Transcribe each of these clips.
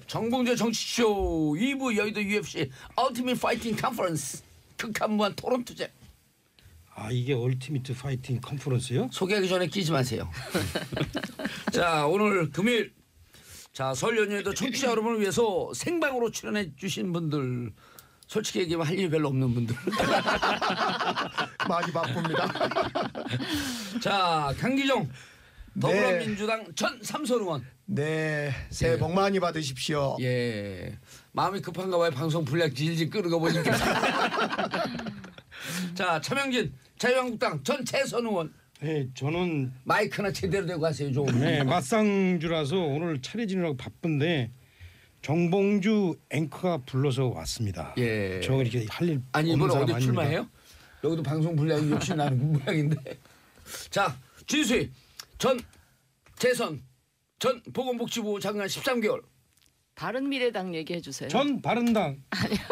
정봉재 정치쇼 2부 여의도 UFC 얼티밋 파이팅 컨퍼런스 극한무한 토론 투쟁. 아 이게 얼티밋 파이팅 컨퍼런스요? 소개하기 전에 끼지 마세요. 자 오늘 금요일 자 설 연휴에도 청취자 여러분을 위해서 생방으로 출연해 주신 분들 솔직히 얘기하면 할 일이 별로 없는 분들 많이 바쁩니다. 자 강기정 더불어민주당 전 삼선 의원. 네, 새해 복 많이 받으십시오. 예, 마음이 급한가 봐요. 방송 분량 질질 끄는 거 보니까. 자, 차명진 자유한국당 전 재선 의원. 네, 저는 마이크나 제대로 대고 하세요 좀. 네, 맞상주라서 오늘 차려지느라고 바쁜데 정봉주 앵커가 불러서 왔습니다. 예. 저 이렇게 할 일 아니 없는 이번에 사람 어디 아닙니다. 출마해요? 여기도 방송 분량이 욕심 나는 모양인데. 자, 진수희 전 재선 전 보건복지부 장관 13개월. 바른미래당 얘기해 주세요. 전 바른당.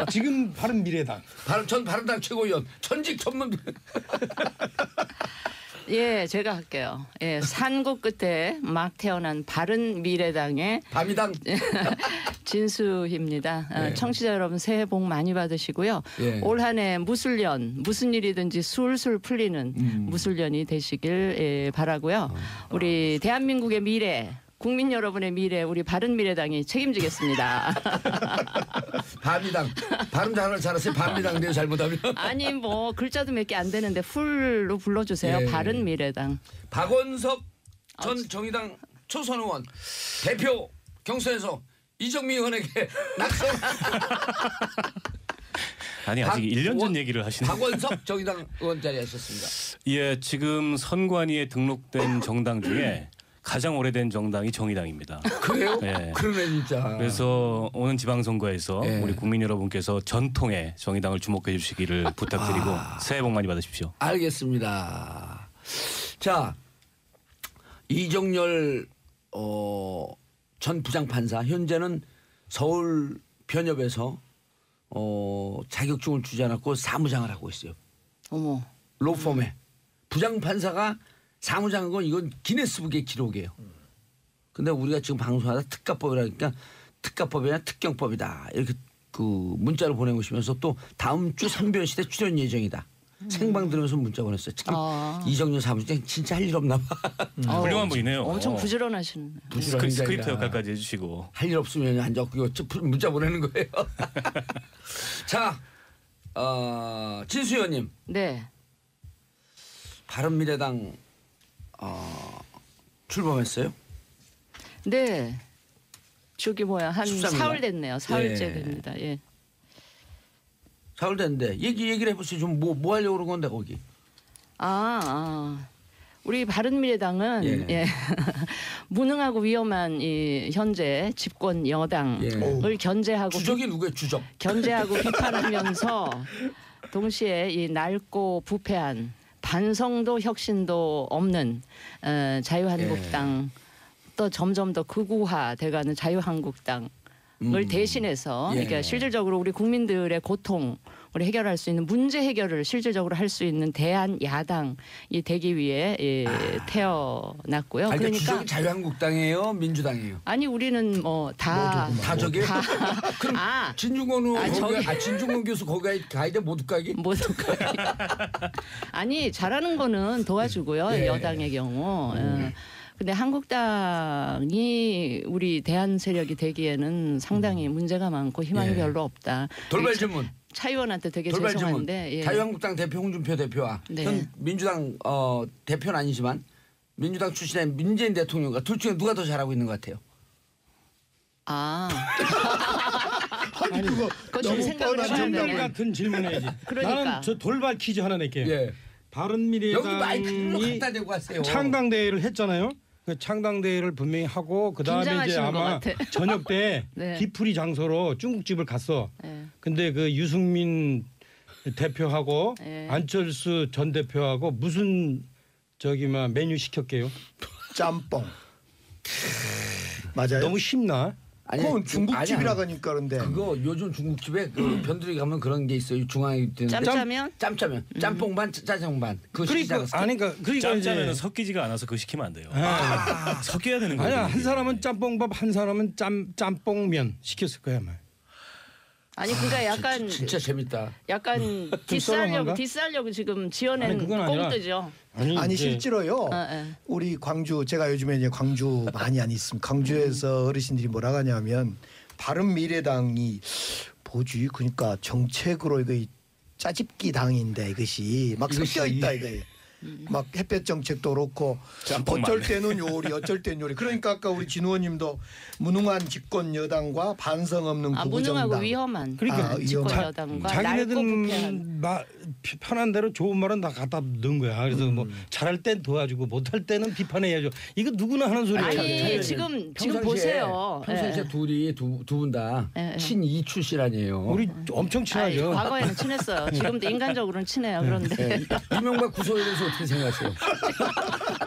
지금 바른미래당. 전 바른당 최고위원 전직 전문. 예, 제가 할게요. 예, 산고 끝에 막 태어난 바른미래당의 밤이당. 진수희입니다. 예. 청취자 여러분 새해 복 많이 받으시고요. 예. 올 한 해 무술년 무슨 일이든지 술술 풀리는 무술년이 되시길 바라고요. 우리 대한민국의 미래 국민 여러분의 미래 우리 바른미래당이 책임지겠습니다. 밤이당. 발음 잘하세요. 밤이당인데요 잘못하면. 아니 뭐 글자도 몇 개 안 되는데 풀로 불러주세요. 예. 바른미래당. 박원섭 전 정의당 초선 의원 대표 경선에서 이정미 의원에게 낙선. 아니 아직 1년 전 얘기를 하시는. 박원섭 정의당 의원 자리에 하셨습니다. 예, 지금 선관위에 등록된 정당 중에 가장 오래된 정당이 정의당입니다. 그래요? 예. 그러네 진짜. 그래서 오는 지방선거에서 예. 우리 국민 여러분께서 전통의 정의당을 주목해 주시기를 부탁드리고 새해 복 많이 받으십시오. 알겠습니다. 자 이정열 전 부장판사 현재는 서울 변협에서 자격증을 주지 않았고 사무장을 하고 있어요. 어머. 로펌에 부장판사가 사무장한 건 이건 기네스북의 기록이에요. 근데 우리가 지금 방송하다 특가법이라니까 특가법이 아니라 특경법이다 이렇게 그 문자를 보내오시면서 또 다음 주 선변시대 출연 예정이다. 생방 들으면서 문자 보냈어요. 참 이정열 사무장 진짜 할 일 없나 봐. 훌륭한 분이네요. 엄청 부지런하시네. 스크립트 역할까지 해주시고. 할 일 없으면 앉아서 문자 보내는 거예요. 자, 진수 의원님. 네. 바른미래당 출범했어요? 네. 저기 뭐야 한 13일 날? 사흘 됐네요. 사흘째 예. 됩니다. 예. 사흘 됐는데 얘기를 해보세요. 좀 뭐 하려고 그런 건데 거기. 우리 바른미래당은 예. 무능하고 위험한 이 현재 집권 여당을 견제하고 주적이 누구예요? 주적. 견제하고 비판하면서 동시에 이 낡고 부패한 반성도 혁신도 없는 자유한국당 또 점점 더 극우화돼가는 자유한국당을 대신해서 그러니까 실질적으로 우리 국민들의 고통을 해결할 수 있는 문제 해결을 실질적으로 할 수 있는 대한 야당이 되기 위해 태어났고요. 그러니까 주적이 자유한국당이에요, 민주당이에요. 아니 우리는 뭐 다 저게. 그럼 진중권 의원 진중권 교수 거기 가야 돼 모두 가기? 모두 가기. 아니 잘하는 거는 도와주고요. 여당의 경우. 근데 한국당이 우리 대한 세력이 되기에는 상당히 문제가 많고 희망이 별로 없다. 돌발 질문. 차 의원한테 되게 돌발 죄송한데 질문. 자유한국당 대표 홍준표 대표와 현 민주당 대표는 아니지만 민주당 출신의 문재인 대통령과 둘 중에 누가 더 잘하고 있는 것 같아요? 아니 그거 너무 뻔한 정답 같은 질문해야지. 그러니까. 나는 저 돌발 퀴즈 하나 낼게요. 여기 마이크를 바른미래당이 갖다 대고 하세요. 창당대회를 했잖아요. 그 창당대회를 분명히 하고 그다음에 이제 긴장하시는 아마 것 같아. 저녁 때 네. 뒤풀이 장소로 중국집을 갔어. 네. 근데 그 유승민 대표하고 네. 안철수 전 대표하고 무슨 메뉴 시켰게요? 짬뽕. 맞아요. 너무 쉽나? 아니, 그건 중국집이라고 아니야. 하니까 그런데. 그거 요즘 중국집에 그 변두리 가면 그런 게 있어요. 중앙에 있는 짬짜면? 짬짜면 짬뽕 반 짜장 반. 그거 그러니까 시키지 아니 그러니까 짬짜면은 이제 섞이지가 않아서 그거 시키면 안 돼요. 아. 섞여야 되는 거예요. 아니야 한 사람은 짬뽕밥 한 사람은 짬뽕면 시켰을 거야 아마. 아니 그러니까 약간 진짜 재밌다. 약간 썰렁한가? 디스하려고 지금 지어낸 아니, 그건 아니라- 꽁트죠. 아니 이제 실제로요. 예. 우리 광주 제가 요즘에 이제 광주 많이 안 있습니다. 광주에서 어르신들이 뭐라고 하냐면 바른미래당이 뭐지? 그러니까 정책으로 이거 짜집기 당인데 이것이 막 섞여 있다 이거. 막 햇볕 정책도 그렇고 짬뽕 어쩔 맞네. 때는 요리 어쩔 때는 요리. 그러니까 아까 우리 진 의원님도 무능한 집권 여당과 반성 없는 아 구부 무능하고 정당. 위험한 그러니까 집권 위험한. 여당과 낡고 부패한. 편한 대로 좋은 말은 다 갖다 넣은 거야. 그래서 뭐 잘할 땐 도와주고 못할 때는 비판해야죠. 이거 누구나 하는 소리야. 아니 지금 보세요. 평상시에 예. 둘이 두 분 다 예, 예. 친이 출신아니에요. 우리 엄청 아니, 친하죠. 과거에는 친했어요. 지금도 인간적으로는 친해요. 그런데 이명박 구속에 대해서 어떻게 생각하세요?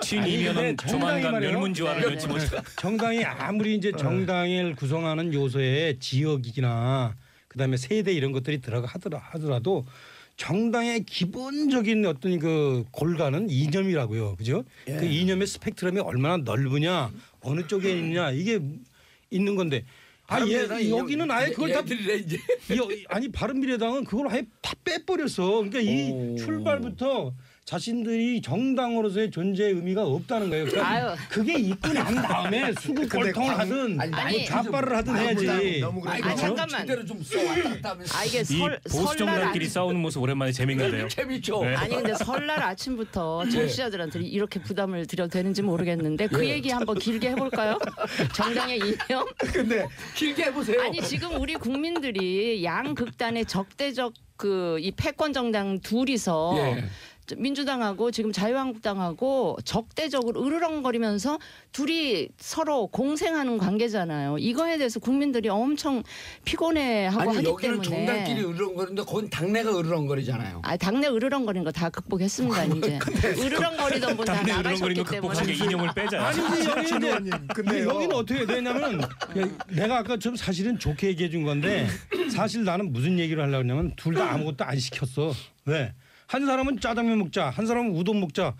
친이면은 근데 조만간 정당이 말이에요. 멸문지화를 네, 면치 네. 못해. 정당이 아무리 이제 정당을 구성하는 요소에 지역이나 그다음에 세대 이런 것들이 들어가 하더라도 정당의 기본적인 어떤 그 골간은 이념이라고요, 그죠? 그 이념의 스펙트럼이 얼마나 넓으냐, 어느 쪽에 있느냐 이게 있는 건데. 여기는 아예 그걸 다 얘들이래 이제. 아니 바른미래당은 그걸 아예 다 빼버렸어. 그러니까 이 오. 출발부터 자신들이 정당으로서의 존재의 의미가 없다는 거예요. 그러니까 아유. 그게 있고 난 다음에 수구 골통을 하든 아니, 좌빨을 하든 해야지. 너무 아니, 그렇죠. 잠깐만. 제대로 좀 써왔다 갔다 하면서. 아 이게 이 보수 설날 정당끼리 아침 싸우는 모습 오랜만에 재밌는데요. 재밌죠. 네. 아니 근데 설날 아침부터 청취자들한테 이렇게 부담을 드려도 되는지 모르겠는데 그 얘기 한번 길게 해볼까요? 정당의 이념? 근데 길게 해보세요. 아니 지금 우리 국민들이 양극단의 적대적 그 이 패권 정당 둘이서 예. 민주당하고 지금 자유한국당하고 적대적으로 으르렁거리면서 둘이 서로 공생하는 관계잖아요. 이거에 대해서 국민들이 엄청 피곤해하고 아니 하기 여기는 때문에. 정당끼리 으르렁거리는데 거긴 당내가 으르렁거리잖아요. 아 당내 으르렁거리는 거 다 극복했습니다 이제. 으르렁거리던 분 다 당내 으르렁거리는 나가셨기 거 극복한 게 때문에. 이념을 빼자. 아니지 여기 진 이제 의원님, 근데요. 여기는 어떻게 해야 되냐면 내가 아까 좀 사실은 좋게 얘기해 준 건데 사실 나는 무슨 얘기를 하려고 하냐면 둘 다 아무것도 안 시켰어. 왜? 한 사람은 짜장면 먹자, 한 사람은 우동 먹자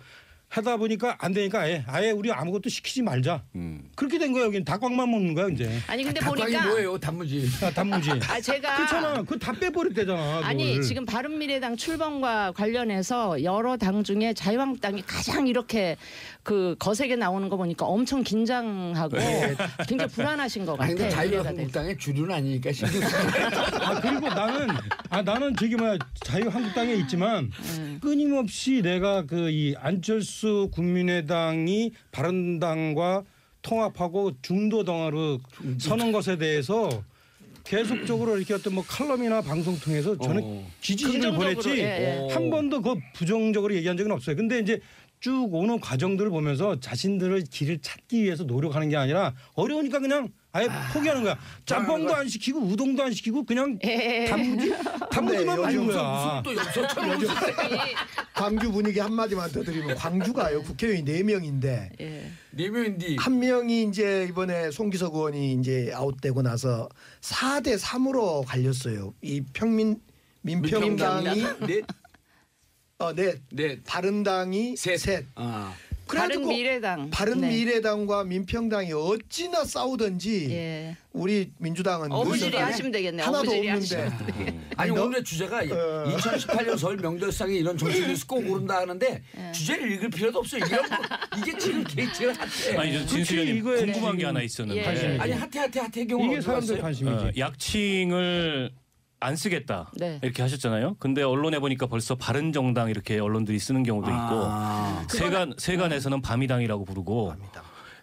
하다 보니까 안 되니까 아예 우리 아무것도 시키지 말자. 그렇게 된 거야. 여기는 닭광만 먹는 거야 이제. 아니 근데 닭광이 보니까 뭐예요? 단무지. 단무지. 아 제가 그렇잖아. 그거 다 빼버렸대잖아. 아니 그걸. 지금 바른미래당 출범과 관련해서 여러 당 중에 자유한국당이 가장 이렇게 그 거세게 나오는 거 보니까 엄청 긴장하고 굉장히 불안하신 것 아니 같아요. 근데 미래가 자유한국당의 주류는 아니니까 신경 쓰지. 그리고 나는 저기 뭐야 자유한국당에 있지만 끊임없이 내가 그 이 안철수 국민의당이 바른당과 통합하고 중도당으로 서는 것에 대해서 계속적으로 이렇게 어떤 뭐 칼럼이나 방송 통해서 저는 지지를 긍정적으로, 보냈지 예, 한 번도 그 부정적으로 얘기한 적은 없어요. 근데 이제 쭉 오는 과정들을 보면서 자신들의 길을 찾기 위해서 노력하는 게 아니라 어려우니까 그냥 아예 포기하는 거야. 짬뽕도 안 시키고 우동도 안 시키고 그냥 단무지만 말린 거야. 또 역설처럼 웃으세요. 광주 분위기 한마디만 더 드리면 광주가요 국회의원이 4명인데 예. 네 명인데 한 명이 이제 이번에 송기석 의원이 이제 아웃되고 나서 4대 3으로 갈렸어요. 이 민평당이 네. 바른당이 셋. 셋. 아. 그래가지고 바른미래당. 바른미래당과 민평당이 어찌나 싸우든지 네. 우리 민주당은 어부지리 의석이 하시면 되겠네요. 하나도 어부지리 없는데 아니 너- 오늘의 주제가 2018년 서울 명절상에 이런 정치 뉴스 꼭 오른다 하는데 주제를 읽을 필요도 없어요. 이런 거 이게 지금 제일 핫해. 아니 저 진수현님 이거에 궁금한 게 지금 하나 있었는데 예. 아니 핫해 경우 이게 사람들 관심이지. 약칭을 안 쓰겠다 네. 이렇게 하셨잖아요. 근데 언론에 보니까 벌써 바른정당 이렇게 언론들이 쓰는 경우도 있고 세간에서는 바미당이라고 부르고.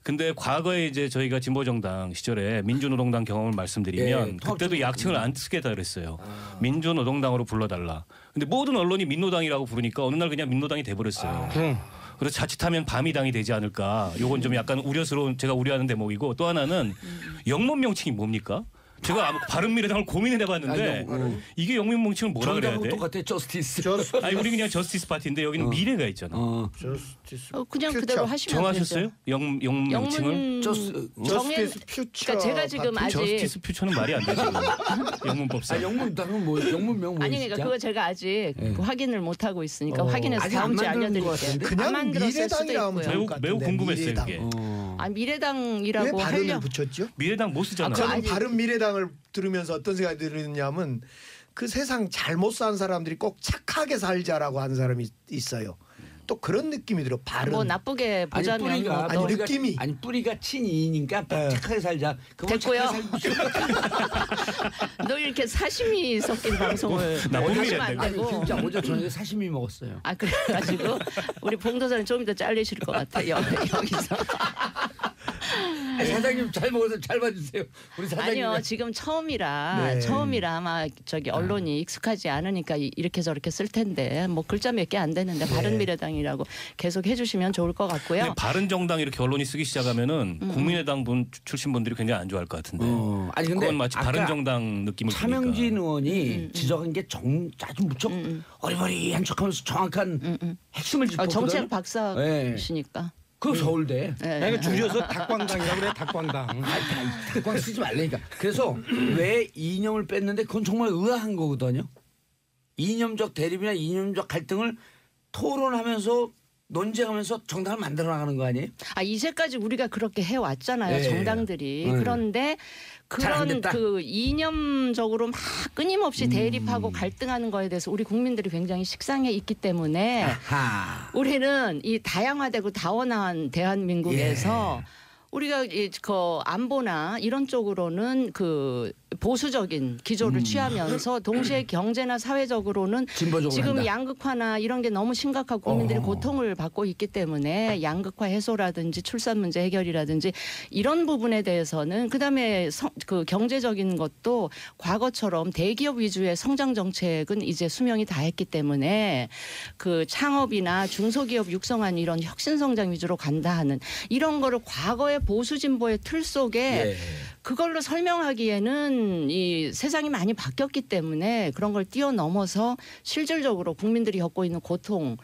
근데 과거에 이제 저희가 진보정당 시절에 민주노동당 경험을 말씀드리면 예, 그때도 약칭을 안 쓰겠다 그랬어요. 민주노동당으로 불러달라. 근데 모든 언론이 민노당이라고 부르니까 어느 날 그냥 민노당이 돼버렸어요. 그래서 자칫하면 바미당이 되지 않을까. 요건 좀 약간 우려스러운 제가 우려하는 대목이고 또 하나는 영문 명칭이 뭡니까? 제가 바른미래당을 고민을 해봤는데 이게 영민뭉칭을 뭐라 그래야 돼? 똑같아. 저스티스. 아니 우리 그냥 저스티스 파티인데 여기는 미래가 있잖아. 그냥 퓨처. 그대로 하시면 정하셨어요? 되죠. 영문칭을? 저스티스 퓨처. 그러니까 제가 지금 아직 저스티스 퓨처는 말이 안 되죠. 영문법상. 영문당은 뭐 영문명 뭐 아니 그러니까 그거 제가 아직 확인을 못 하고 있으니까 확인해서 아직 다음 안 주에 만드는 것 알려드릴게요. 같은데? 안 그냥 만들었을 수도 미래당이라 하면 있고요. 좋을 것 같은데. 매우 궁금했어요 미래당. 이게. 아 왜 미래당이라고 발음을 하려. 붙였죠? 미래당 못 쓰잖아. 저는 아니- 바른 미래당을 들으면서 어떤 생각이 들었냐면 그 세상 잘못 산 사람들이 꼭 착하게 살자라고 하는 사람이 있어요. 또 그런 느낌이 들어. 바른. 뭐 나쁘게 보자면 뿌리가 아니, 또 느낌이. 아니 뿌리가 친이니까 착하게 살자. 그거 됐고요. 착하게 너 이렇게 사심이 섞인 방송을 나쁜 하시면 안 미래인데. 아니 되고. 진짜 어제 저녁에 사시미 먹었어요. 아 그래가지고 우리 봉도사는 좀 더 잘리실 것 같아요. 여기서. 사장님 잘 먹어서 잘 봐주세요. 우리 사장님. 아니요 지금 처음이라 네. 아마 저기 언론이 익숙하지 않으니까 이렇게 저렇게 쓸 텐데 뭐 글자 몇 개 안 되는데 바른미래당이라고 계속 해주시면 좋을 것 같고요. 근데 바른정당 이렇게 언론이 쓰기 시작하면은 국민의당 분 출신 분들이 굉장히 안 좋아할 것 같은데. 아니 근데 그건 마치 아까 바른정당 느낌을 차명진 주니까. 의원이 지적한 게 아주 무척 어리버리한 척하면서 정확한 핵심을 짚었거든요. 정책 박사시니까. 그 서울대. 네. 내가 줄여서 닭광당이라고 그래. 닭광당. 꽉 쓰지 말라니까. 그래서 왜 이념을 뺐는데 그건 정말 의아한 거거든요. 이념적 대립이나 이념적 갈등을 토론하면서 논쟁하면서 정당을 만들어 나가는 거 아니에요? 이제까지 우리가 그렇게 해왔잖아요. 네. 정당들이. 네. 그런데 잘안 그런 됐다. 그 이념적으로 막 끊임없이 대립하고 갈등하는 거에 대해서 우리 국민들이 굉장히 식상해 있기 때문에 하. 우리는 이 다양화되고 다원화한 대한민국에서 우리가 그 안보나 이런 쪽으로는 그 보수적인 기조를 취하면서 동시에 경제나 사회적으로는 진보적으로 지금 한다. 양극화나 이런 게 너무 심각하고 국민들이 고통을 받고 있기 때문에 양극화 해소라든지 출산 문제 해결이라든지 이런 부분에 대해서는 그다음에 그 경제적인 것도 과거처럼 대기업 위주의 성장 정책은 이제 수명이 다했기 때문에 그 창업이나 중소기업 육성한 이런 혁신 성장 위주로 간다 하는 이런 거를 과거의 보수 진보의 틀 속에 그걸로 설명하기에는 이 세상이 많이 바뀌었기 때문에 그런 걸 뛰어넘어서 실질적으로 국민들이 겪고 있는 고통을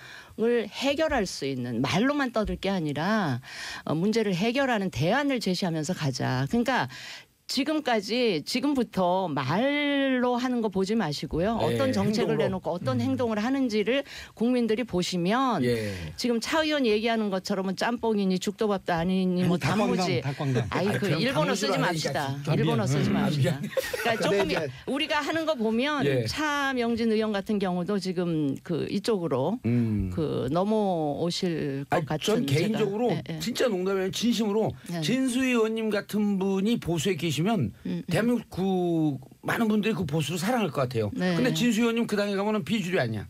해결할 수 있는 말로만 떠들 게 아니라 문제를 해결하는 대안을 제시하면서 가자. 그러니까 지금부터 말로 하는 거 보지 마시고요. 네, 어떤 정책을 행동으로. 내놓고 어떤 행동을 하는지를 국민들이 보시면 지금 차 의원 얘기하는 것처럼은 짬뽕이니 죽도밥도 아니니 뭐 단무지. 닭광당. 아이 그 그럼 일본어 단무지로 쓰지 하니까 맙시다. 진짜. 일본어 쓰지 맙시다. 그러니까 조금 근데 이제- 우리가 하는 거 보면 차명진 의원 같은 경우도 지금 그 이쪽으로 그 넘어오실 것 같은. 전 개인적으로 제가, 예, 예. 진짜 농담이 아니라 진심으로 네. 진수희 의원님 같은 분이 보수에 계시면 대한민국 그 많은 분들이 그 보수를 사랑할 것 같아요. 네. 근데 진수희 의원님 그 당에 가면은 비주류 아니야.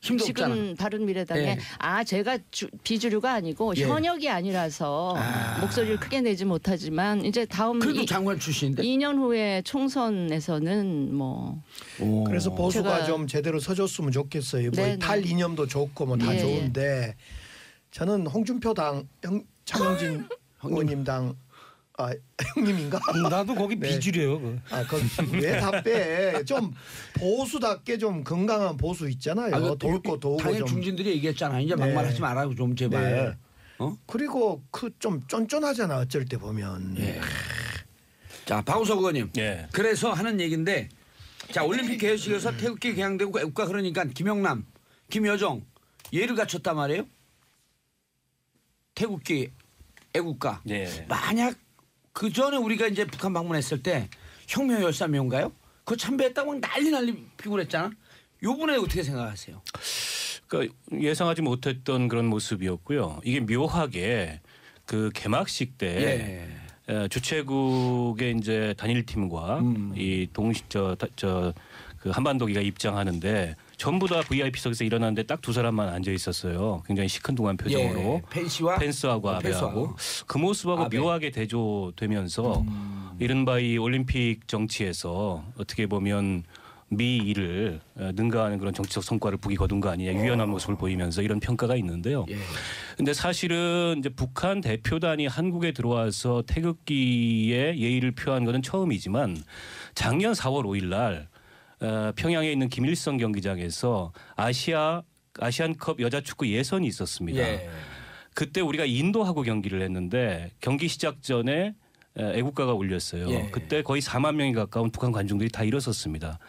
힘도 없잖아. 지금 바른미래당에 네. 제가 비주류가 아니고 현역이 아니라서 목소리를 크게 내지 못하지만 이제 다음 그래도 장관 출신인데. 2년 후에 총선에서는 뭐 그래서 보수가 제가- 좀 제대로 서줬으면 좋겠어요. 뭐 네, 탈 네. 이념도 좋고 뭐 다 예, 좋은데 저는 홍준표 당 차명진 의원님 당 형님인가? 나도 거기 네. 비주류예요. 그. 왜 답해? 좀 보수답게 좀 건강한 보수 있잖아요. 돌고 도우고 당연 좀. 중진들이 얘기했잖아. 이제 네. 막말하지 말라고 좀 제발. 네. 그리고 그 좀 쫀쫀하잖아. 어쩔 때 보면. 자 박우석 의원님. 예. 그래서 하는 얘기인데 자 올림픽 개회식에서 태극기 개양되고 애국가 그러니까 김영남, 김여정 예를 갖췄단 말이에요. 태극기 애국가. 예. 만약 그 전에 우리가 이제 북한 방문했을 때 혁명 열사명가요? 그거 참배했다고 난리 피고 그랬잖아. 요번에 어떻게 생각하세요? 그러니까 예상하지 못했던 그런 모습이었고요. 이게 묘하게 그 개막식 때 주최국의 이제 단일팀과 이 그 한반도기가 입장하는데 전부 다 VIP석에서 일어났는데 딱 두 사람만 앉아 있었어요. 굉장히 시큰둥한 표정으로. 펜스하고 아베하고 그 모습하고 아베. 묘하게 대조되면서 이른바 이 올림픽 정치에서 어떻게 보면 미일을 능가하는 그런 정치적 성과를 북이 거둔 거 아니냐 유연한 모습을 보이면서 이런 평가가 있는데요. 근데 사실은 이제 북한 대표단이 한국에 들어와서 태극기에 예의를 표한 것은 처음이지만 작년 4월 5일 날 평양에 있는 김일성 경기장에서 아시안컵 여자축구 예선이 있었습니다. 그때 우리가 인도하고 경기를 했는데 경기 시작 전에 애국가가 울렸어요. 그때 거의 4만 명이 가까운 북한 관중들이 다 일어섰습니다.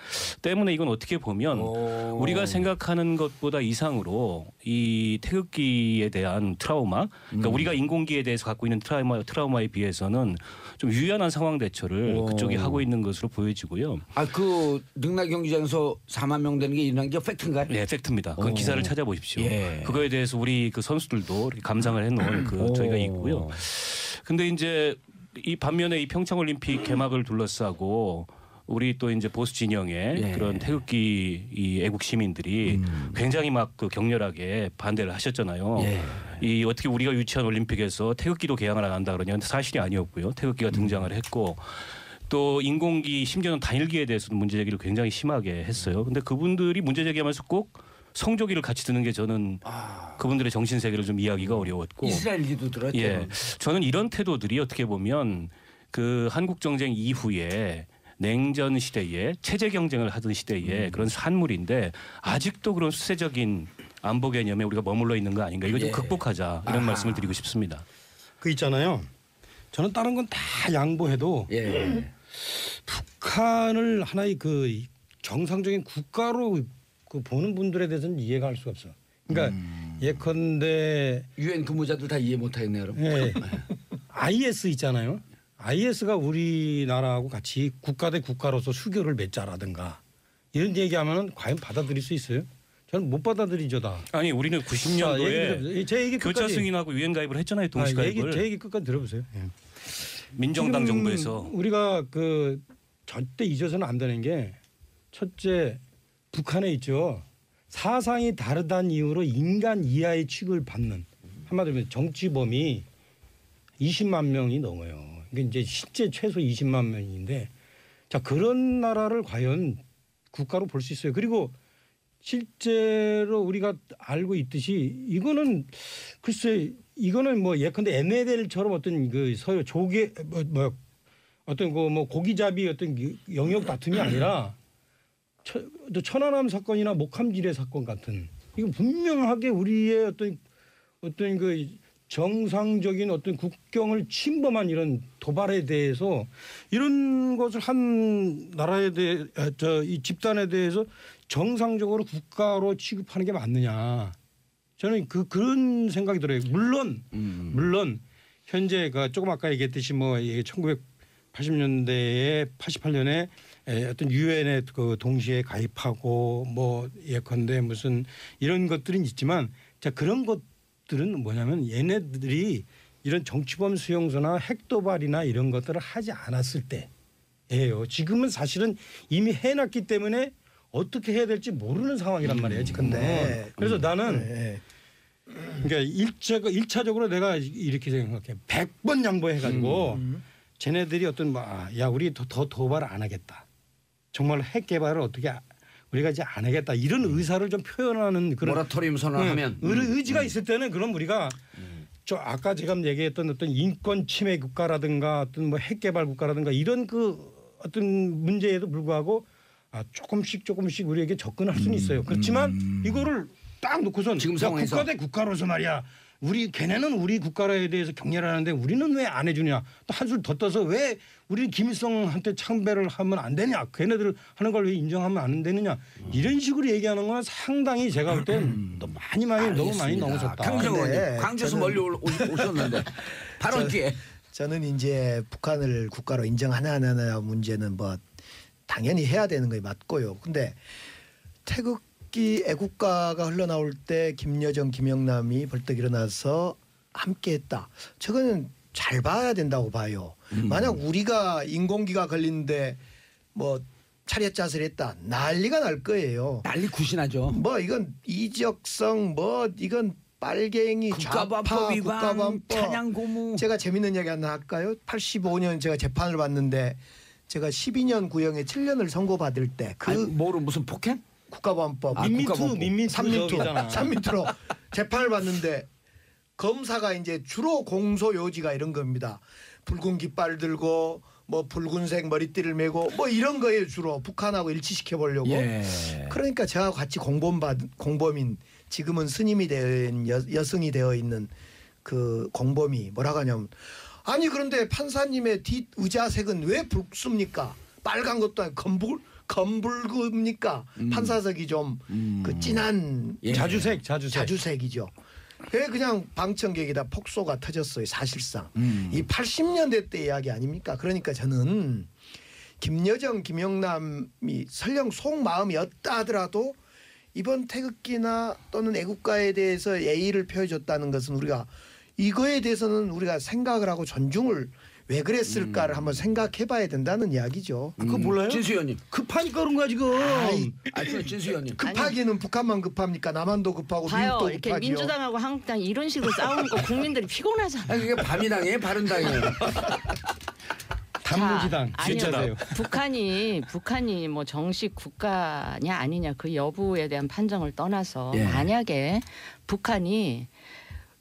때문에 이건 어떻게 보면 우리가 생각하는 것보다 이상으로 이 태극기에 대한 트라우마, 그러니까 우리가 인공기에 대해서 갖고 있는 트라우마에 비해서는 좀 유연한 상황 대처를 그쪽이 하고 있는 것으로 보여지고요. 그 능락 경기장에서 4만 명 되는 게 일어난 게 팩트인가요? 네, 팩트입니다. 그건 기사를 찾아보십시오. 그거에 대해서 우리 그 선수들도 이렇게 감상을 해놓은 그 저희가 있고요. 근데 이제 이 반면에 이 평창올림픽 개막을 둘러싸고 우리 또 이제 보수 진영의 그런 태극기 이 애국 시민들이 굉장히 막 그 격렬하게 반대를 하셨잖아요. 이 어떻게 우리가 유치한 올림픽에서 태극기도 개항을 안 한다 그러냐? 근데 사실이 아니었고요. 태극기가 등장을 했고 또 인공기 심지어는 단일기에 대해서도 문제 제기를 굉장히 심하게 했어요. 근데 그분들이 문제 제기하면서 꼭 성조기를 같이 드는 게 저는 그분들의 정신 세계를 좀 이해하기가 어려웠고 이스라엘기도 들었죠. 저는 이런 태도들이 어떻게 보면 그 한국 정쟁 이후에 냉전 시대에 체제 경쟁을 하던 시대에 그런 산물인데 아직도 그런 수세적인 안보 개념에 우리가 머물러 있는 거 아닌가. 이거 좀 극복하자 이런 말씀을 드리고 싶습니다. 그 있잖아요. 저는 다른 건 다 양보해도 북한을 하나의 그 정상적인 국가로 그 보는 분들에 대해서는 이해가 할 수가 없어. 그러니까 예컨대 유엔 근무자들 다 이해 못하겠네요. 그럼. IS 있잖아요. IS가 우리나라하고 같이 국가 대 국가로서 수교를 맺자라든가 이런 얘기하면은 과연 받아들일 수 있어요? 저는 못 받아들이죠 다. 아니 우리는 90년도에 제 얘기 교차 승인하고 유엔 가입을 했잖아요. 동시 가입을. 제 얘기 끝까지 들어보세요. 민정당 정부에서 우리가 그 절대 잊어서는 안 되는 게 첫째 북한에 있죠. 사상이 다르다는 이유로 인간 이하의 취급을 받는 한마디로 정치범이 20만 명이 넘어요. 이게 이제 실제 최소 20만 명인데 자 그런 나라를 과연 국가로 볼 수 있어요. 그리고 실제로 우리가 알고 있듯이 이거는 글쎄 이거는 뭐 예컨대 NLL처럼 어떤 그 서로 조개 뭐 어떤 그 뭐 고기잡이 어떤 영역 다툼이 아니라 천안함 사건이나 목함지뢰 사건 같은 이거 분명하게 우리의 어떤 그 정상적인 어떤 국경을 침범한 이런 도발에 대해서 이런 것을 한 나라에 대해 이 집단에 대해서 정상적으로 국가로 취급하는 게 맞느냐 저는 그런 생각이 들어요. 물론 현재 그 조금 아까 얘기했듯이 뭐 1980년대에 88년에 어떤 유엔에 그 동시에 가입하고 뭐 예컨대 무슨 이런 것들은 있지만 자 그런 것들은 뭐냐면 얘네들이 이런 정치범 수용소나 핵도발이나 이런 것들을 하지 않았을 때예요. 지금은 사실은 이미 해놨기 때문에 어떻게 해야 될지 모르는 상황이란 말이에요. 지금. 그래서 나는 그러니까 1차적으로 내가 이렇게 생각해. 100번 양보해가지고 쟤네들이 어떤 야 우리 더 도발 안 하겠다. 정말 핵 개발을 어떻게 우리가 이제 안 하겠다 이런 의사를 좀 표현하는 그런 모라토리움 선언하면 의지가 있을 때는 그럼 우리가 저 아까 제가 얘기했던 어떤 인권 침해 국가라든가 어떤 뭐 핵 개발 국가라든가 이런 그 어떤 문제에도 불구하고 조금씩 우리에게 접근할 수는 있어요. 그렇지만 이거를 딱 놓고선 지금 상황에서 국가 대 국가로서 말이야. 걔네는 우리 국가에 대해서 격려를 하는데 우리는 왜 안 해주냐. 또 한술 더 떠서 왜 우리 김일성한테 창배를 하면 안 되냐. 걔네들 하는 걸 왜 인정하면 안 되느냐. 이런 식으로 얘기하는 건 상당히 제가 볼 땐 너무 많이 넘어섰다. 강정 의원님 광주에서 멀리 오셨는데 발언 기회. 저는 이제 북한을 국가로 인정하나 문제는 뭐 당연히 해야 되는 게 맞고요. 근데 태극기 애국가가 흘러나올 때 김여정, 김영남이 벌떡 일어나서 함께했다. 저거는 잘 봐야 된다고 봐요. 만약 우리가 인공기가 걸린데 뭐 차렷 자살했다 난리가 날 거예요. 난리 굿이나죠. 뭐 이건 이적성 뭐 이건 빨갱이 좌파 국가보안법 찬양 고무. 제가 재밌는 이야기 하나 할까요? 85년 제가 재판을 받는데 제가 12년 구형에 7년을 선고받을 때 그 뭐로 무슨 폭행? 국가보안법 민미투 3미투로 재판을 받는데 검사가 이제 주로 공소 요지가 이런 겁니다. 붉은 깃발 들고 뭐 붉은색 머리띠를 메고 뭐 이런 거에 주로 북한하고 일치시켜 보려고. 예. 그러니까 저하고 같이 공범인 지금은 스님이 된 여성이 되어 있는 그 공범이 뭐라고 하냐면 아니 그런데 판사님의 뒷 의자색은 왜 붉습니까? 빨간 것도 아니고 검붉습니까? 판사석이 좀 그 진한 예. 자주색이죠. 왜 그냥 방청객이다 폭소가 터졌어요. 사실상 이 80년대 때 이야기 아닙니까? 그러니까 저는 김여정, 김영남이 설령 속마음이었다 하더라도 이번 태극기나 또는 애국가에 대해서 예의를 표해줬다는 것은 우리가 이거에 대해서는 우리가 생각을 하고 존중을 왜 그랬을까를 한번 생각해봐야 된다는 이야기죠. 그거 몰라요? 진수 의원님. 급하니까 그런 거야 지금. 진수 의원님. 급하기는 북한만 급합니까? 남한도 급하고 봐요. 미국도 이렇게 급하지요. 민주당하고 한국당 이런 식으로 싸우는 거 국민들이 피곤하잖아요. 아니 그게 바미당이에요, 바른당이에요. 단무지당 아니요. 북한이 뭐 정식 국가냐 아니냐 그 여부에 대한 판정을 떠나서 예. 만약에 북한이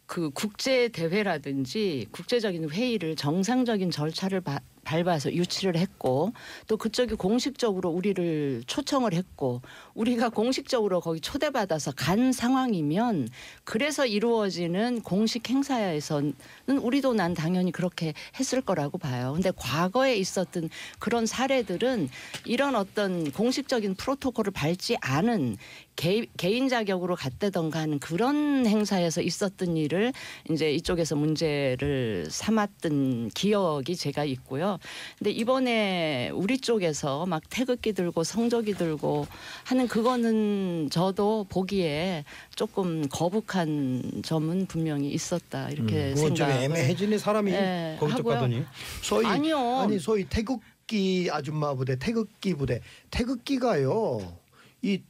그 국제 대회라든지 국제적인 회의를 정상적인 절차를 밟아서 유치를 했고 또 그쪽이 공식적으로 우리를 초청을 했고 우리가 공식적으로 거기 초대받아서 간 상황이면 그래서 이루어지는 공식 행사에서는 우리도 난 당연히 그렇게 했을 거라고 봐요. 근데 과거에 있었던 그런 사례들은 이런 어떤 공식적인 프로토콜을 밟지 않은 개인 자격으로 갔다던가 하는 그런 행사에서 있었던 일을 이제 이쪽에서 문제를 삼았던 기억이 제가 있고요. 근데 이번에 우리 쪽에서 막 태극기 들고 성조기 들고 하는 그거는 저도 보기에 조금 거북한 점은 분명히 있었다 이렇게 그건 좀 생각을 애매해지네 사람이 네, 거기 쪽 하고요. 가더니. 소위 태극기 아줌마 부대, 태극기 부대, 태극기가요 이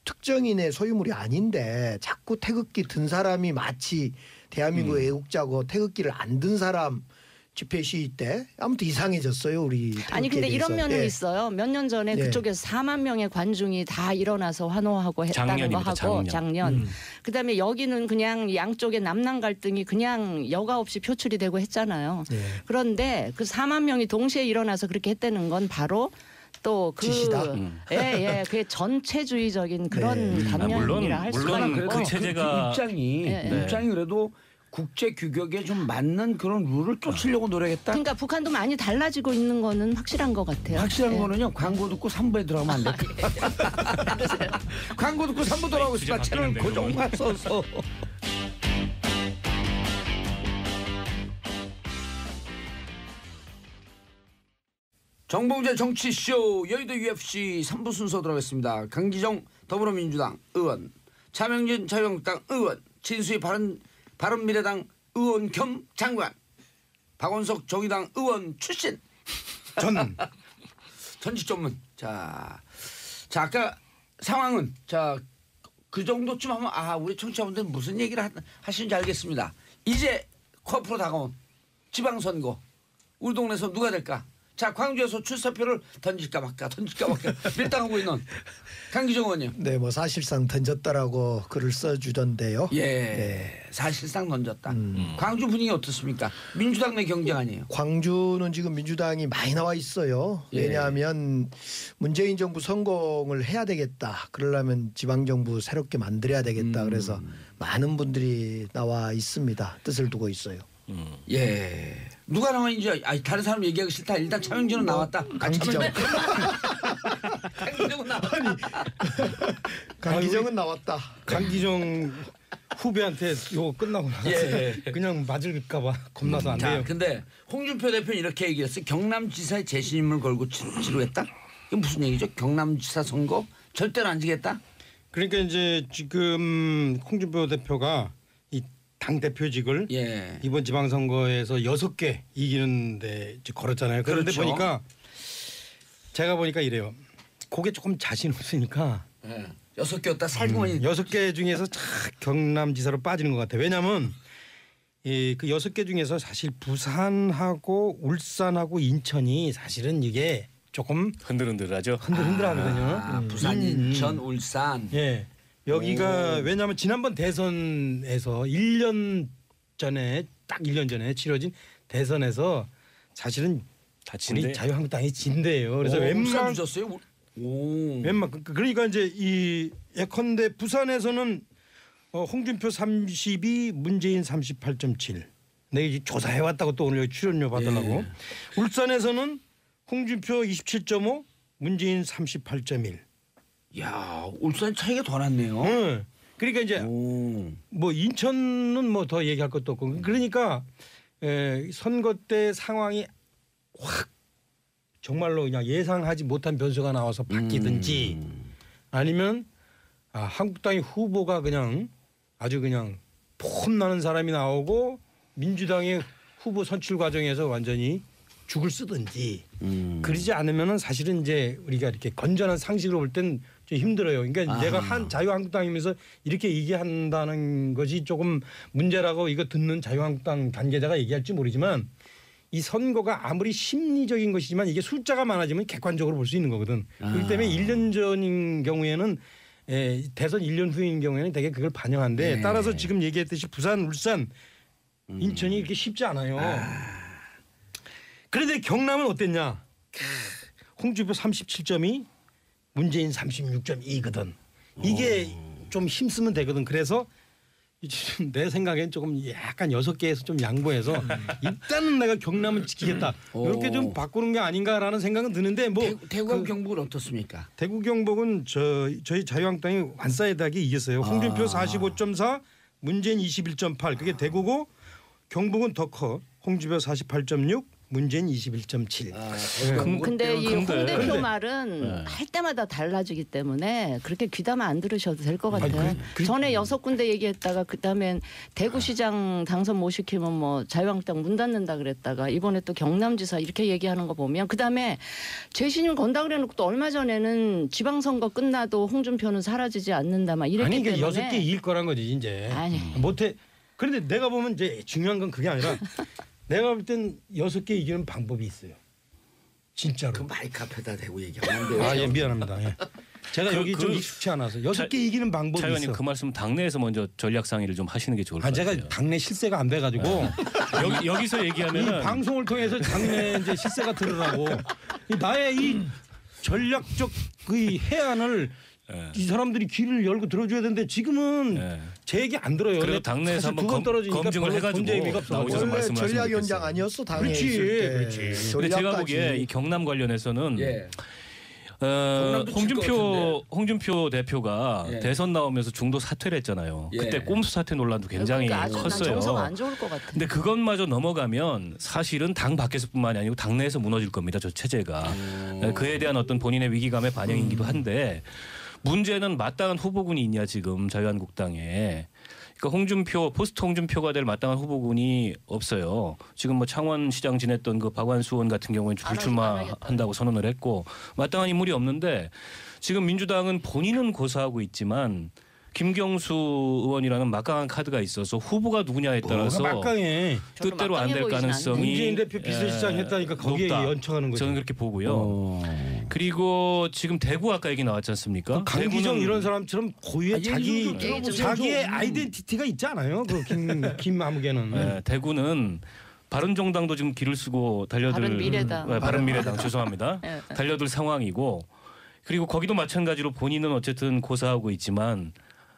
특정인의 소유물이 아닌데 자꾸 태극기 든 사람이 마치 대한민국 애국자고 태극기를 안 든 사람 집회 시위 때 아무튼 이상해졌어요 우리. 아니 근데 이런 면은 예. 있어요. 몇 년 전에 예. 그쪽에서 4만 명의 관중이 다 일어나서 환호하고 했다는 거 하고 작년. 그다음에 여기는 그냥 양쪽의 남남 갈등이 그냥 여과 없이 표출이 되고 했잖아요. 예. 그런데 그 4만 명이 동시에 일어나서 그렇게 했다는 건 바로 또 그 지시다. 예, 그게 전체주의적인 그런 네. 강령이라 할 수가 물론 있고. 그 체제가 입장이 그래도 국제 규격에 좀 맞는 그런 룰을 쫓으려고 노력했다. 그러니까 북한도 많이 달라지고 있는 거는 확실한 것 같아요. 확실한 예. 거는요. 광고 듣고 3부에 들어가면 안 될까? 광고 듣고 3부 돌아오고 싶다. 채널 고정만 써서. 정봉재 정치쇼 여의도 UFC 3부 순서 들어가겠습니다. 강기정 더불어민주당 의원, 차명진 자유한국당 의원, 진수희 바른미래당 의원 겸 장관, 박원석 정의당 의원 출신 전직 전문. 자 아까 상황은 그 정도쯤 하면 우리 청취자분들 무슨 얘기를 하시는지 알겠습니다. 이제 코앞으로 다가온 지방선거 우리 동네에서 누가 될까? 자 광주에서 출사표를 던질까 말까 밀당하고 있는 강기정 의원님. 네, 뭐 사실상 던졌다라고 글을 써주던데요. 예, 네. 사실상 던졌다. 광주 분위기 어떻습니까? 민주당 내 경쟁 아니에요? 광주는 지금 민주당이 많이 나와 있어요. 예. 왜냐하면 문재인 정부 성공을 해야 되겠다. 그러려면 지방 정부 새롭게 만들어야 되겠다. 그래서 많은 분들이 나와 있습니다. 뜻을 두고 있어요. 예. 누가 나와있는지 다른 사람 얘기하기 싫다. 일단 차명진은 나왔다. 강기정. 강기정은 나왔다. 강기정은 나왔다. 강기정 후배한테 요거 끝나고 나서 예. 그냥 맞을까봐 겁나서 안 돼요. 근데 홍준표 대표는 이렇게 얘기했어요. 경남지사의 재신임을 걸고 치르겠다. 이게 무슨 얘기죠? 경남지사 선거 절대로 안 지겠다. 그러니까 이제 지금 홍준표 대표가 이 당 대표직을 예. 이번 지방선거에서 6개 이기는데 걸었잖아요. 그런데 그렇죠. 보니까 제가 보니까 이래요. 그게 조금 자신 없으니까 예. 6개였다 살고만 6개 중에서 착 경남지사로 빠지는 것 같아요. 왜냐하면 그 6개 중에서 사실 부산하고 울산하고 인천이 사실은 이게 조금 흔들흔들하죠. 흔들흔들하거든요. 부산, 인천, 울산. 예. 여기가 왜냐하면 지난번 대선에서 1년 전에 딱 1년 전에 치러진 대선에서 사실은 다친데. 우리 자유한국당이 진대요. 그래서 웬만 주셨어요? 오. 그러니까 이제 이 예컨대 부산에서는 홍준표 32, 문재인 38.7. 내가 이제 조사해 왔다고 또 오늘 여기 출연료 받으려고. 울산에서는 홍준표 27.5, 문재인 38.1. 야, 울산 차이가 더 났네요. 응. 그러니까 이제 오. 뭐 인천은 뭐 더 얘기할 것도 없고 그러니까 선거 때 상황이 확 정말로 그냥 예상하지 못한 변수가 나와서 바뀌든지 아니면 한국당의 후보가 그냥 아주 그냥 폼나는 사람이 나오고 민주당의 후보 선출 과정에서 완전히 죽을 쓰든지 그러지 않으면은 사실은 이제 우리가 이렇게 건전한 상식으로 볼 땐 좀 힘들어요. 그러니까 내가 한 자유한국당이면서 이렇게 얘기한다는 것이 조금 문제라고 이거 듣는 자유한국당 관계자가 얘기할지 모르지만 이 선거가 아무리 심리적인 것이지만 이게 숫자가 많아지면 객관적으로 볼 수 있는 거거든. 그렇기 때문에 1년 전인 경우에는 대선 1년 후인 경우에는 되게 그걸 반영한데 따라서 지금 얘기했듯이 부산, 울산, 인천이 이렇게 쉽지 않아요. 그런데 경남은 어땠냐? 홍준표 37.2, 문재인 36.2거든. 이게 좀 힘쓰면 되거든. 그래서 내 생각엔 조금 약간 6개에서 좀 양보해서 일단은 내가 경남은 지키겠다. 이렇게 좀 바꾸는 게 아닌가라는 생각은 드는데 뭐 대구하고 경북은 어떻습니까? 대구 경북은 저희 자유한국당이 완싸에다게 이겼어요. 홍준표 45.4, 문재인 21.8. 그게 대구고 경북은 더 커. 홍준표 48.6, 문재인 21.7. 근데 이 홍 대표 근데- 말은 할 때마다 달라지기 때문에 그렇게 귀담아 안 들으셔도 될 것 같아요. 전에 6군데 얘기했다가 그다음엔 대구시장 당선 못 시키면 뭐 자유한국당 문 닫는다 그랬다가 이번에 또 경남지사 이렇게 얘기하는 거 보면 그다음에 재신임 건다 그래놓고 또 얼마 전에는 지방선거 끝나도 홍준표는 사라지지 않는다 막 이랬기 아니 이게 때문에 6개 이길 거란 거지 이제. 아니. 못해. 그런데 내가 보면 이제 중요한 건 그게 아니라 내가 볼 땐 6개 이기는 방법이 있어요. 진짜로. 그 마이크 앞에다 대고 얘기하는데. 예 미안합니다. 예. 제가 여기 좀 익숙치 않아서 6개 이기는 방법이 차 의원님 있어. 그 말씀 당내에서 먼저 전략 상의를 좀 하시는 게 좋을 것 제가 같아요. 당내 실세가 안 돼가지고 여기서 이 얘기하면은 방송을 통해서 당내 이제 실세가 들으라고 나의 이 전략적 그 해안을 이 사람들이 귀를 열고 들어줘야 되는데 지금은 제 얘기 안 들어요. 그래도 당내에서 사실 한번 두번 떨어지니까 검증을 별로 해가지고 존재 의미가 없어. 나오셔서 원래 말씀을 하시면 전략위원장 좋겠어요. 아니었어 당에 그렇지, 있을 때. 그렇지. 근데 제가 전략까지. 보기에 이 경남 관련해서는 경남도 질것 홍준표 대표가 예. 대선 나오면서 중도 사퇴를 했잖아요. 예. 그때 꼼수 사퇴 논란도 굉장히 그러니까 아주 난 정서가 컸어요. 안 좋을 것 같아. 근데 그것마저 넘어가면 사실은 당 밖에서뿐만이 아니고 당내에서 무너질 겁니다. 저 체제가. 그에 대한 어떤 본인의 위기감의 반영이기도 한데 문제는 마땅한 후보군이 있냐 지금 자유한국당에. 그러니까 홍준표 포스트 홍준표가 될 마땅한 후보군이 없어요. 지금 뭐 창원시장 지냈던 그 박완수 의원 같은 경우는 불출마한다고 선언을 했고 마땅한 인물이 없는데 지금 민주당은 본인은 고사하고 있지만 김경수 의원이라는 막강한 카드가 있어서 후보가 누구냐에 따라서 막강해. 뜻대로 안 될 별로 막강해 보이진 가능성이 문재인 대표 비서실장 했다니까 거기에 높다. 연청하는 거죠. 저는 그렇게 보고요. 그리고 지금 대구 아까 얘기 나왔지 않습니까? 강기정 이런 사람처럼 고유의 얘기 좀 자기의 아이덴티티가 있지 않아요? 그 김아무개는. 네, 대구는 바른정당도 지금 길을 쓰고 달려들 바른미래당. 바른미래당 죄송합니다. 네. 달려들 상황이고 그리고 거기도 마찬가지로 본인은 어쨌든 고사하고 있지만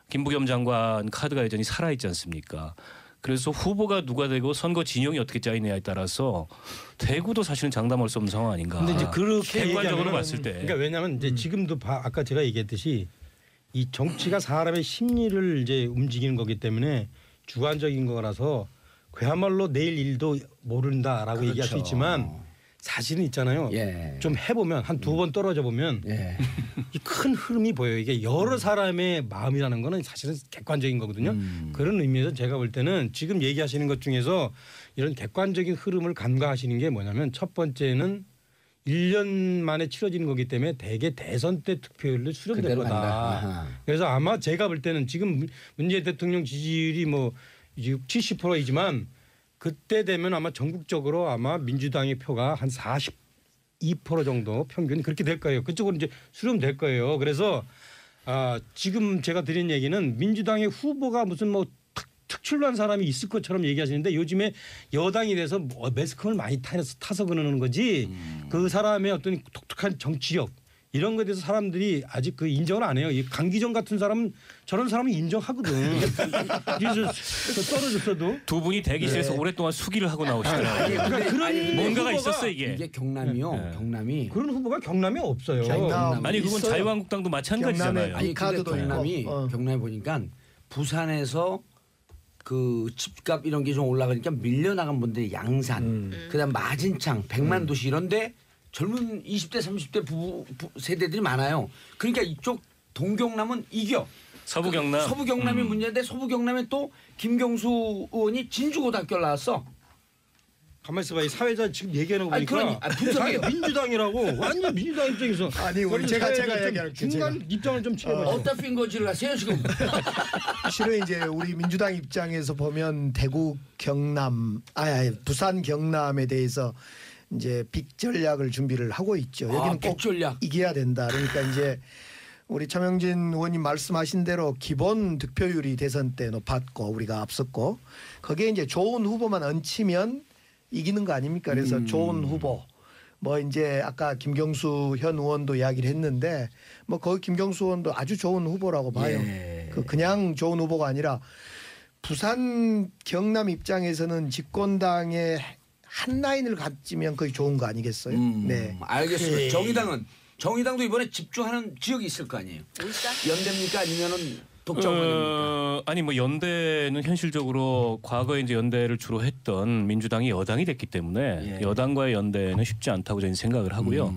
김부겸 장관 카드가 여전히 살아있지 않습니까? 그래서 후보가 누가 되고 선거 진영이 어떻게 짜이느냐에 따라서 대구도 사실은 장담할 수 없는 상황 아닌가. 근데 이제 그렇게 객관적으로 얘기하면은 봤을 때. 그러니까 왜냐하면 이제 지금도 아까 제가 얘기했듯이 이 정치가 사람의 심리를 이제 움직이는 거기 때문에 주관적인 거라서 그야말로 내일 일도 모른다라고 얘기할 수 있지만 사실은 있잖아요. 예. 좀 해보면 한 2번 떨어져 보면 예. 이 큰 흐름이 보여요. 이게 여러 사람의 마음이라는 거는 사실은 객관적인 거거든요. 그런 의미에서 제가 볼 때는 지금 얘기하시는 것 중에서 이런 객관적인 흐름을 간과하시는 게 뭐냐면 첫 번째는 1년 만에 치러지는 거기 때문에 대개 대선 때 득표율로 수렴될 그대로 거다. 간다. 그래서 아마 제가 볼 때는 지금 문재인 대통령 지지율이 뭐 70%이지만 그때 되면 아마 전국적으로 아마 민주당의 표가 한 2% 정도 평균 그렇게 될 거예요. 그쪽으로 이제 수렴될 거예요. 그래서 지금 제가 드린 얘기는 민주당의 후보가 무슨 뭐 특출난 사람이 있을 것처럼 얘기하시는데 요즘에 여당이 돼서 매스컴을 많이 타서 그러는 거지 그 사람의 어떤 독특한 정치력 이런 거에 대해서 사람들이 아직 그 인정을 안 해요. 이 강기정 같은 사람은 저런 사람은 인정하거든. 그래서 떨어졌어도 두 분이 대기실에서 오랫동안 수기를 하고 나오시더라고요. 그러니까 그런 뭔가가 후보가- 있었어 이게. 이게 경남이요. 경남이 그런 후보가 경남에 없어요. 경남. 아니 그건 있어요. 자유한국당도 마찬가지잖아요. 경남에 카드도 경남이 있고. 경남에 보니까 부산에서 그 집값 이런 게 좀 올라가니까 밀려나간 분들이 양산, 그다음 마진창, 백만도시 이런데 젊은 20대 30대 부부 세대들이 많아요. 그러니까 이쪽 동경남은 이겨. 서부 경남. 서부 경남이 문제인데 서부 경남에 또 김경수 의원이 진주고등학교를 나왔어. 가만 있어봐. 이 사회자 지금 얘기하는 거 아니, 보니까 분석해요. 민주당이라고 완전 민주당 입장에서 아니, 우리 제가 사회자 얘기할게요, 중간 제가. 입장을 좀 취해봐요. 어디다 핑거지를 하세요 지금? 실은 이제 우리 민주당 입장에서 보면 대구 경남 부산 경남에 대해서 이제 빅 전략을 준비를 하고 있죠. 여기는 꼭 백전략. 이겨야 된다. 그러니까 이제 우리 차명진 의원님 말씀하신 대로 기본 득표율이 대선 때 높았고 우리가 앞섰고 거기에 이제 좋은 후보만 얹히면 이기는 거 아닙니까? 그래서 좋은 후보 뭐 이제 아까 김경수 현 의원도 이야기를 했는데 뭐 거기 김경수 의원도 아주 좋은 후보라고 봐요. 예. 그냥 좋은 후보가 아니라 부산 경남 입장에서는 집권당의 한 라인을 갖지면 거의 좋은 거 아니겠어요? 네. 알겠습니다. 정의당도 이번에 집중하는 지역이 있을 거 아니에요. 울산? 연대입니까 아니면은 독자원입니까? 아니 뭐 연대는 현실적으로 과거에 이제 연대를 주로 했던 민주당이 여당이 됐기 때문에 예. 여당과의 연대는 쉽지 않다고 저는 생각을 하고요.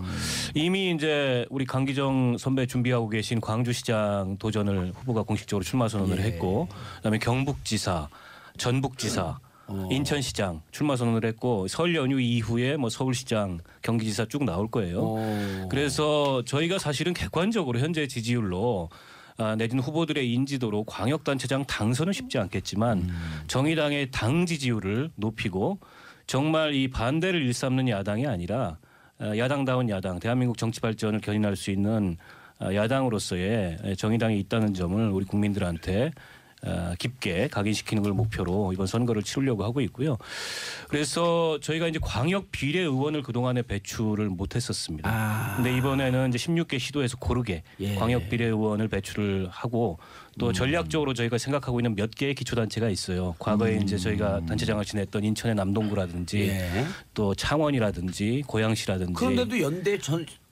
이미 이제 우리 강기정 선배 준비하고 계신 광주시장 도전을 후보가 공식적으로 출마 선언을 했고, 그다음에 경북지사, 전북지사. 인천시장 출마 선언을 했고 설 연휴 이후에 뭐 서울시장, 경기지사 쭉 나올 거예요. 그래서 저희가 사실은 객관적으로 현재 지지율로 내진 후보들의 인지도로 광역단체장 당선은 쉽지 않겠지만 정의당의 당 지지율을 높이고 정말 이 반대를 일삼는 야당이 아니라 야당다운 야당, 대한민국 정치 발전을 견인할 수 있는 야당으로서의 정의당이 있다는 점을 우리 국민들한테 깊게 각인시키는 걸 목표로 이번 선거를 치르려고 하고 있고요. 그래서 저희가 이제 광역 비례 의원을 그동안에 배출을 못했었습니다. 근데 이번에는 이제 16개 시도에서 고르게 광역 비례 의원을 배출을 하고 또 전략적으로 저희가 생각하고 있는 몇 개의 기초단체가 있어요. 과거에 이제 저희가 단체장을 지냈던 인천의 남동구라든지 또 창원이라든지 고양시라든지. 그런데도 연대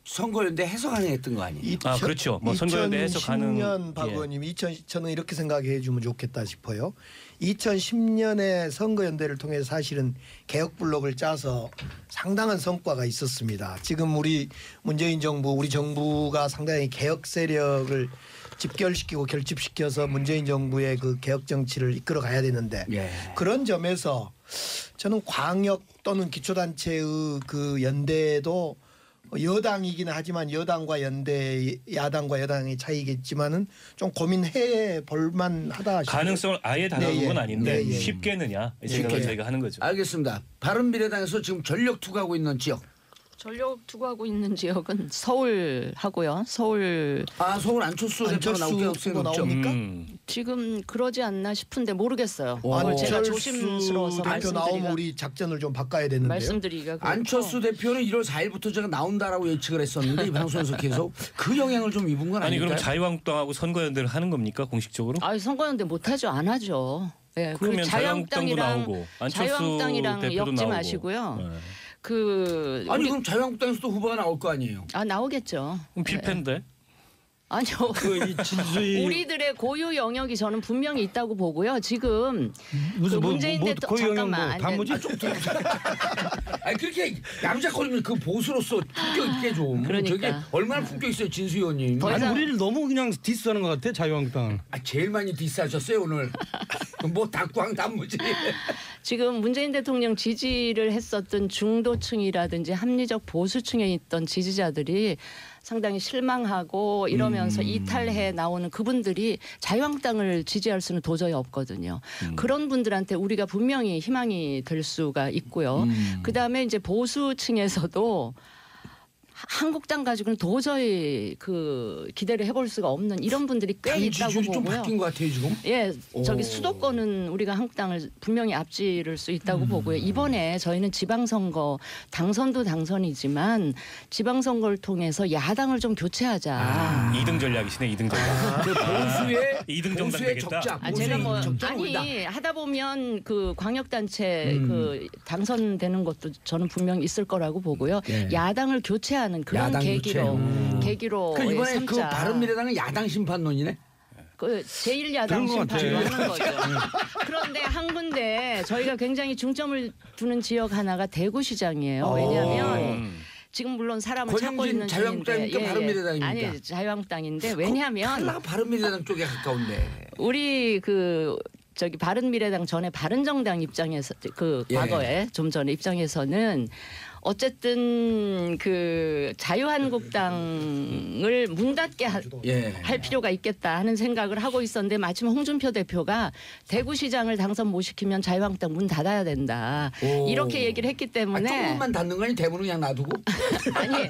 선거연대 해석 가능했던 거 아니에요? 그렇죠. 뭐 선거연대 해석하는 2010년 박 의원님 저는 이렇게 생각해 주면 좋겠다 싶어요. 2010년에 선거연대를 통해서 사실은 개혁 블록을 짜서 상당한 성과가 있었습니다. 지금 우리 문재인 정부, 우리 정부가 상당히 개혁 세력을 집결시키고 결집시켜서 문재인 정부의 그 개혁 정치를 이끌어 가야 되는데 그런 점에서 저는 광역 또는 기초단체의 그 연대도 여당이긴 하지만 여당과 연대, 야당과 여당의 차이겠지만은 좀 고민해 볼만하다 싶어요. 가능성을 아예 다가온 건 아닌데 네, 예. 쉽게느냐 이 생각을 저희가 하는 거죠. 알겠습니다. 바른미래당에서 지금 전력 투구하고 있는 지역. 전력 투구하고 있는 지역은 서울 하고요. 서울 서울 안철수 대표가 나올 가능성이 후보 높죠. 나옵니까? 지금 그러지 않나 싶은데 모르겠어요. 오. 제가 안철수 조심스러워서 대표 나오면 우리 작전을 좀 바꿔야 되는데요. 말씀드리기가 그렇고. 안철수 대표는 1월 4일부터 제가 나온다라고 예측을 했었는데 이 방송에서 계속 그 영향을 좀 입은 건 아니 아닐까요? 그럼 자유한국당하고 선거연대를 하는 겁니까 공식적으로? 선거연대 못하죠. 안 하죠. 네, 그러면 자유한국당도 나오고 안철수 자유한국당이랑 대표도 엮지 나오고. 마시고요. 네. 아니 그럼 자유한국당에서도 후보가 나올 거 아니에요? 나오겠죠. 그럼 필패인데? 아니요. 이 진수희 우리들의 고유 영역이 저는 분명히 있다고 보고요. 지금 무슨 그 문재인 대통령 잠깐만. 단무지? 아니 그렇게 얌작거리면 그 보수로서 품격 있게 좀. 그러니까. 저게 얼마나 품격 있어요 진수 의원님. 더 아니 이상- 우리를 너무 그냥 디스하는 것 같아 자유한국당. 제일 많이 디스하셨어요 오늘. 뭐 닭광 단무지. 지금 문재인 대통령 지지를 했었던 중도층이라든지 합리적 보수층에 있던 지지자들이 상당히 실망하고 이러면서 이탈해 나오는 그분들이 자유한국당을 지지할 수는 도저히 없거든요. 그런 분들한테 우리가 분명히 희망이 될 수가 있고요. 그다음에 이제 보수층에서도 한국당 가지고는 도저히 그 기대를 해볼 수가 없는 이런 분들이 꽤 있다고 지지율이 좀 보고요. 바뀐 것 같아요 지금. 예, 저기 오. 수도권은 우리가 한국당을 분명히 앞지를 수 있다고 보고요. 이번에 저희는 지방선거 당선도 당선이지만 지방선거를 통해서 야당을 좀 교체하자. 2등 전략이시네. 2등 전략. 그 보수의 이등 정당 보수의 되겠다. 적자. 제가 뭐 적자입니다. 아니 하다 보면 그 광역단체 그 당선되는 것도 저는 분명히 있을 거라고 보고요. 예. 야당을 교체하는 그런 야당 계기로 교체. 계기로 그 이번에 삼자. 그 바른미래당은 야당 심판론이네. 그 제1야당 그런 것 심판을 같아요. 하는 거죠. 그런데 한 군데 저희가 굉장히 중점을 두는 지역 하나가 대구시장이에요. 왜냐하면 지금 물론 사람을 찾고 권영진 있는 자유한국당입니까? 중인데 바른미래당입니까? 아니 자유한국당인데 왜냐하면 하나가 바른미래당 쪽에 가까운데. 우리 그 저기 바른미래당 전에 바른정당 입장에서 그 예. 과거에 좀 전에 입장에서는 어쨌든 그 자유한국당을 문 닫게 할 필요가 있겠다 하는 생각을 하고 있었는데 마침 홍준표 대표가 대구시장을 당선 못 시키면 자유한국당 문 닫아야 된다. 오. 이렇게 얘기를 했기 때문에 조금만 닫는 거 아니 대문은 그냥 놔두고? 아니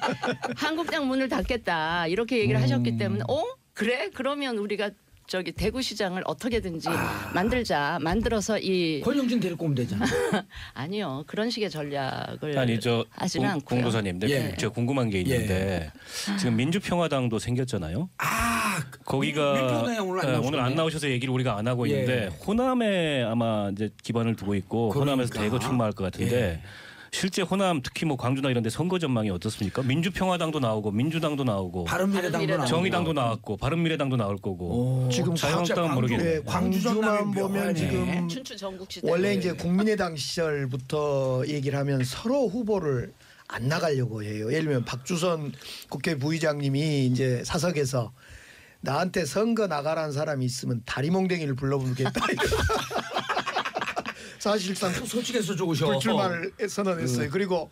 한국당 문을 닫겠다 이렇게 얘기를 하셨기 때문에 그래? 그러면 우리가 저기 대구시장을 어떻게든지 만들어서 이 권영진 데리고 오면 되잖아. 아니요 그런 식의 전략을 아니 저 하지는 않고요. 공도사님, 예. 제가 궁금한 게 있는데 지금 민주평화당도 생겼잖아요. 거기가 민주평화당에 오늘 안 안 나오셔서 얘기를 우리가 안 하고 있는데 예. 호남에 아마 이제 기반을 두고 있고 호남에서 그러니까. 대거 출마할 것 같은데. 예. 실제 호남 특히 뭐 광주나 이런 데 선거 전망이 어떻습니까? 민주평화당도 나오고 민주당도 나오고 바른미래당도 나오고. 정의당도 나왔고 바른미래당도 나올 거고 지금 자유한국당은 모르겠네. 예, 광주만 보면 지금 춘추 전국 시대 원래 이제 국민의당 시절부터 얘기를 하면 서로 후보를 안 나가려고 해요. 예를 들면 박주선 국회 부의장님이 이제 사석에서 나한테 선거 나가라는 사람이 있으면 다리몽댕이를 불러부르겠다. 사실상 솔직해서 좋으셔. 불출마를 선언했어요. 그리고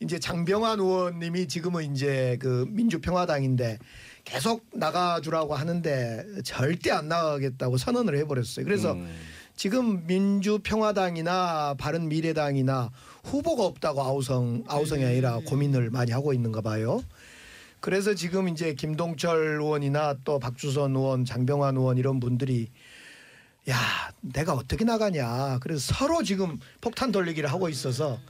이제 장병환 의원님이 지금은 이제 그 민주평화당인데 계속 나가주라고 하는데 절대 안 나가겠다고 선언을 해버렸어요. 그래서 지금 민주평화당이나 바른미래당이나 후보가 없다고 아우성이 아니라 고민을 많이 하고 있는가 봐요. 그래서 지금 이제 김동철 의원이나 또 박주선 의원, 장병환 의원 이런 분들이 야, 내가 어떻게 나가냐. 그래서 서로 지금 폭탄 돌리기를 하고 있어서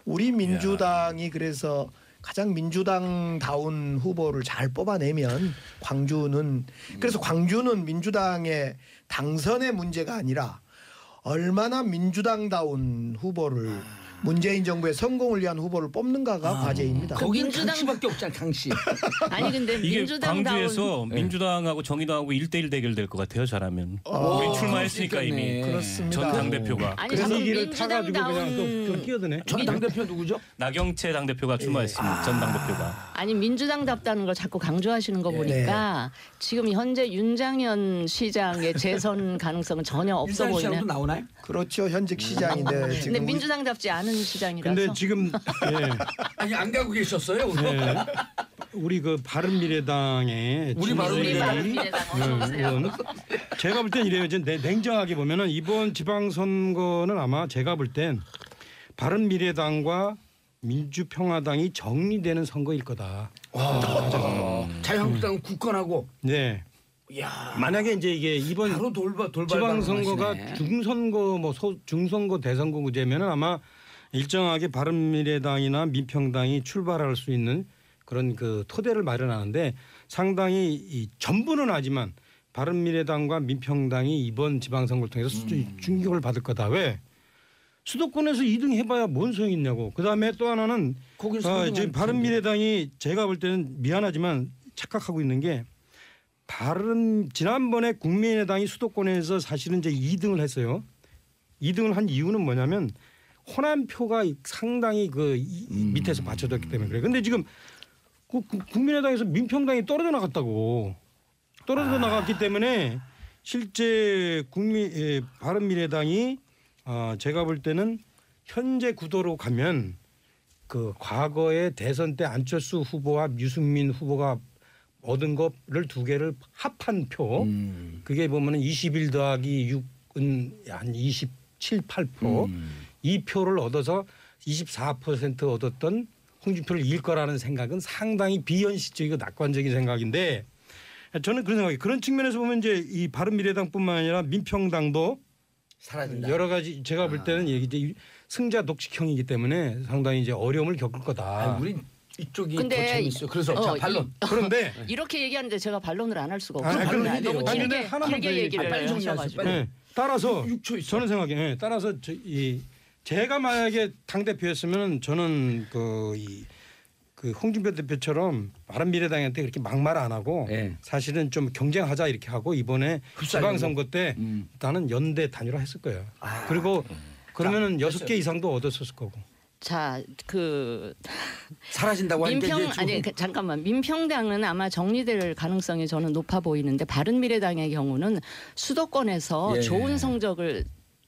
우리 민주당이 그래서 가장 민주당다운 후보를 잘 뽑아내면 광주는 그래서 광주는 민주당의 당선의 문제가 아니라 얼마나 민주당다운 후보를 문재인 정부의 성공을 위한 후보를 뽑는가가 과제입니다. 거기는 민주당- 강씨밖에 없잖아. 강씨. 아니 근데 이게 민주당다운 광주에서 민주당하고 정의당하고 1대1 대결될 것 같아요. 잘하면. 우리 출마했으니까 이미 그렇습니다. 전 당대표가 아니 그래서 잠깐 이기를 타가지고 그냥 또 민주당다운 끼어드네. 전 당대표 누구죠? 나경채 당대표가 출마했습니다. 전 당대표가. 아니 민주당답다는 걸 자꾸 강조하시는 거 보니까 지금 현재 윤장현 시장의 재선 가능성은 전혀 없어 윤상 보이네. 씨랑도 나오나요? 그렇죠. 현직 시장인데 근데 지금 민주당답지 않은 시장이라서. 근데 지금 아니 안 가고 계셨어요? 우리 그 바른미래당의 우리 우리 바른미래당. 바른미래당 어서 오세요. 의원, 제가 볼 땐 이래요. 이제 냉정하게 보면은 이번 지방선거는 아마 제가 볼 땐 바른미래당과 민주평화당이 정리되는 선거일 거다. 자유한국당은 굳건하고. 네. 야, 만약에 이제 이게 이번 바로 돌발 지방선거가 방송하시네. 중선거 뭐 중선거 대선거구제면은 아마 일정하게 바른미래당이나 민평당이 출발할 수 있는 그런 그 토대를 마련하는데 상당히 이 전부는 아니지만 바른미래당과 민평당이 이번 지방선거를 통해서 충격을 받을 거다. 왜? 수도권에서 2등 해봐야 뭔 소용이 있냐고. 그다음에 또 하나는 거기는 삼등 지금 안 바른미래당이 제가 볼 때는 미안하지만 착각하고 있는 게 지난번에 국민의당이 수도권에서 사실은 이제 2등을 했어요. 2등을 한 이유는 뭐냐면 호남표가 상당히 그 밑에서 받쳐졌기 때문에 그래. 근데 지금 국민의당에서 민평당이 떨어져 나갔다고. 떨어져 나갔기 때문에 실제 바른미래당이 제가 볼 때는 현재 구도로 가면 그 과거에 대선 때 안철수 후보와 유승민 후보가 얻은 거를 두 개를 합한 표 그게 보면은 21 더하기 6은 한 27, 8%. 이 표를 얻어서 24% 얻었던 홍준표를 이길 거라는 생각은 상당히 비현실적이고 낙관적인 생각인데 저는 그런 생각이 그런 측면에서 보면 이제 이 바른미래당뿐만 아니라 민평당도 사라진다. 여러 가지 제가 볼 때는 이제 승자 독식형이기 때문에 상당히 이제 어려움을 겪을 거다. 아, 우린 이쪽이 더 근데 재밌어요. 그래서 자 반론. 그런데 이렇게 얘기하는데 제가 반론을 안 할 수가 없어요. 아니, 반론해야 돼요. 너무 아니, 근데 길게 하나만 더 얘기를 빨리 정리하세요, 하셔가지고. 빨리. 네, 따라서 6초 있어요. 저는 생각에 따라서 제가 만약에 당 대표였으면 저는 그 홍준표 대표처럼 바른미래당한테 그렇게 막말 안 하고 네. 사실은 좀 경쟁하자 이렇게 하고 이번에 흡사하려고. 지방선거 때 나는 연대 단일화했을 거예요. 그리고 그러면은 6개 이상도 얻었을 거고. 자, 사라진다고 하니까 민평 이제 아니 잠깐만 민평당은 아마 정리될 가능성이 저는 높아 보이는데 바른미래당의 경우는 수도권에서 예. 좋은 성적을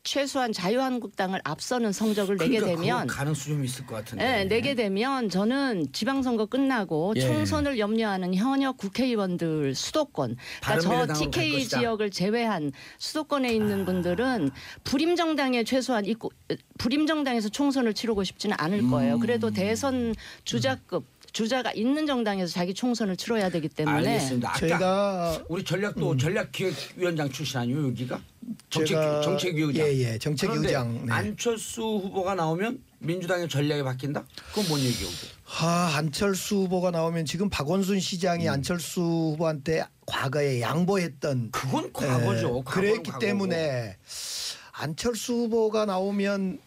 최소한 자유한국당을 앞서는 성적을 내게 그러니까 되면 그거 가능성이 좀 있을 것 같은데. 네, 내게 되면 저는 지방선거 끝나고 예. 총선을 염려하는 현역 국회의원들 수도권, 그러니까 저 바른미래당으로 갈 TK 것이다. 지역을 제외한 수도권에 있는 분들은 불임정당에 최소한 있고 불임정당에서 총선을 치르고 싶지는 않을 거예요. 그래도 대선 주자가 있는 정당에서 자기 총선을 치러야 되기 때문에 알겠습니다. 아까 제가 우리 전략기획위원장 출신 아니에요 여기가? 제가 정책위의장. 예, 정책위의장. 네. 안철수 후보가 나오면 민주당의 전략이 바뀐다? 그건 뭔 얘기예요? 안철수 후보가 나오면 지금 박원순 시장이 안철수 후보한테 과거에 양보했던 그건 과거죠. 과거는 그랬기 과거고. 때문에 안철수 후보가 나오면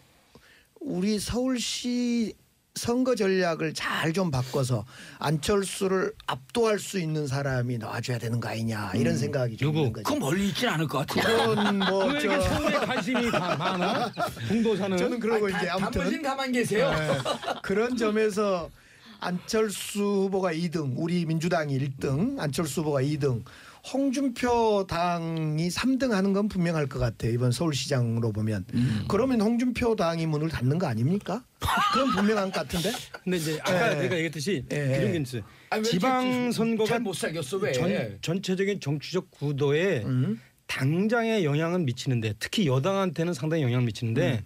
우리 서울시 선거 전략을 잘 좀 바꿔서 안철수를 압도할 수 있는 사람이 나와줘야 되는 거 아니냐 이런 생각이 좀 누구? 있는 거죠. 그건 멀리 있진 않을 것 같아요. 그건 왜 이렇게 서울에 관심이 다 많아? 공도사는 저는 그러고 이제 단무진 아무튼 가만 계세요. 그런 점에서 안철수 후보가 2등, 우리 민주당이 1등, 안철수 후보가 2등, 홍준표 당이 3등 하는 건 분명할 것 같아요. 이번 서울시장으로 보면. 그러면 홍준표 당이 문을 닫는 거 아닙니까? 그건 분명한 것 같은데. 근데 이제 아까 예. 내가 얘기했듯이 예. 이런 게 있어요. 아니, 왜 지방선거가 잘못 살겠어 왜? 전체적인 정치적 구도에 당장의 영향은 미치는데 특히 여당한테는 상당히 영향을 미치는데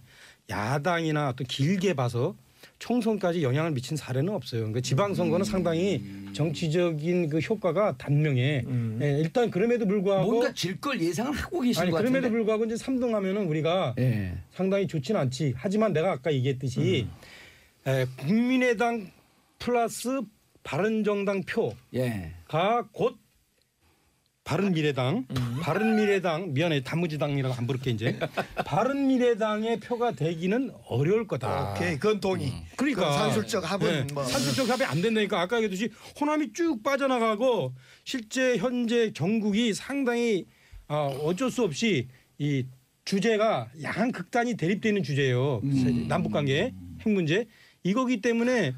야당이나 어떤 길게 봐서 총선까지 영향을 미친 사례는 없어요. 그러니까 지방선거는 상당히 정치적인 그 효과가 단명해. 예, 일단 그럼에도 불구하고 뭔가 질 걸 예상을 하고 계신 아니 것 같은데. 그럼에도 불구하고 이제 3등하면은 우리가 예. 상당히 좋지는 않지. 하지만 내가 아까 얘기했듯이 국민의당 플러스 바른정당 표가 예. 곧 바른미래당 미안해 단무지당이라고 안 부를게 이제 바른미래당의 표가 되기는 어려울 거다. 오케이, 그건 동의. 그러니까 그건 산술적 합은 뭐. 산술적 합이 안 된다니까 아까 얘기했듯이 호남이 쭉 빠져나가고 실제 현재 전국이 상당히 어쩔 수 없이 이 주제가 양극단이 대립되는 주제예요. 남북관계 핵 문제 이거기 때문에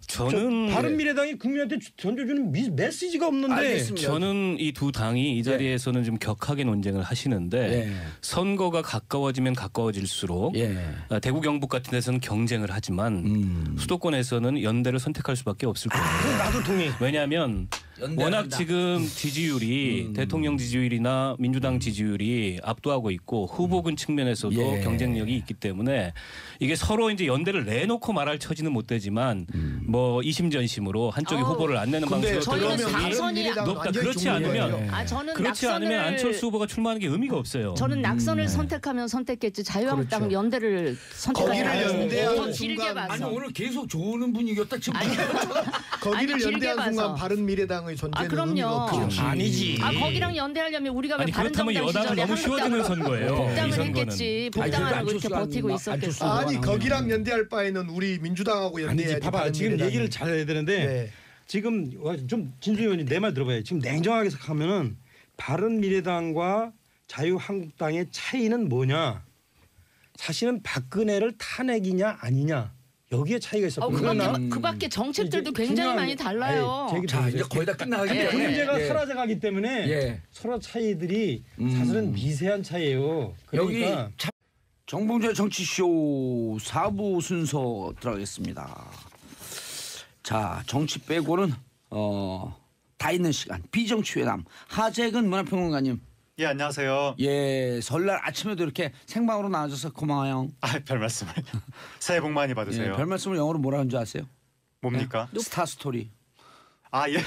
저는 바른미래당이 국민한테 던져주는 메시지가 없는데 알겠습니다. 저는 이 두 당이 이 자리에서는 좀 격하게 논쟁을 하시는데 예. 선거가 가까워지면 가까워질수록 예. 대구 경북 같은 데서는 경쟁을 하지만 수도권에서는 연대를 선택할 수밖에 없을 거예요. 나도 동의. 왜냐하면 연대를 워낙 한다. 지금 지지율이 대통령 지지율이나 민주당 지지율이 압도하고 있고 후보군 측면에서도 예. 경쟁력이 있기 때문에 이게 서로 이제 연대를 내놓고 말할 처지는 못 되지만 뭐 이심전심으로 한쪽이 후보를 안 내는 근데 방식으로 저희는 가능성이 낙선이 높다. 완전히 그렇지 죽는 않으면 거예요. 저는 그렇지 않으면 안철수 후보가 출마하는 게 의미가 없어요. 저는 낙선을 선택하면 선택했지 자유한국당 그렇죠. 연대를 선택하지 거기를 않았어요. 연대하는 더 길게 순간- 봐서. 아니 오늘 계속 좋은 분위기였다 지금. 거기를 아니, 길게 연대한 봐서. 순간 바른미래당의 존재는 그럼요. 의미가 없죠. 아니지. 거기랑 연대하려면 우리가 왜 아니 그렇다면 바른정당 여당은 시절에 너무 쉬워지는 선거예요. 이 복당을 선거는. 했겠지. 아니, 복당하고 그래도 이렇게 안철수가 버티고 아니면 있었겠어. 안철수가 아니 나오는 거기랑 연대할 바에는 우리 민주당하고 아니지 연대해야지. 봐봐 지금 바른미래당이. 얘기를 잘해야 되는데 네. 지금 좀 진주 의원님 내 말 들어봐요. 지금 냉정하게 생각하면은 바른미래당과 자유한국당의 차이는 뭐냐? 사실은 박근혜를 탄핵이냐 아니냐 여기에 차이가 있었고 그밖에 정책들도 이제 굉장히 중요한 많이 게- 달라요. 아니, 자 이제 거의 다 끝나가기 아니, 그 때문에 문제가 예. 사라져가기 때문에 예. 서로 차이들이 사실은 미세한 차이예요. 그러니까 여기 정봉주의 정치쇼 4부 순서 들어가겠습니다. 자 정치 빼고는 다 있는 시간 비정치 회담 하재근 문화평론가님. 예, 안녕하세요. 예 설날 아침에도 이렇게 생방으로 나와줘서 고마워요. 별 말씀을. 새해 복 많이 받으세요. 예, 별 말씀을 영어로 뭐라 하는 줄 아세요? 뭡니까? 스타 스토리. 아 예.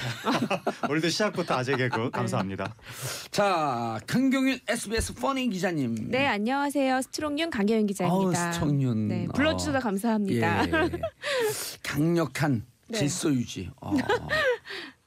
오늘도 시작부터 아재 개그 감사합니다. 자, 강경윤 SBS 퍼닝 기자님. 네, 안녕하세요. 스트롱윤 강경윤 기자입니다. 스트롱윤. 네, 불러주셔서 감사합니다. 예. 강력한 네. 질서 유지.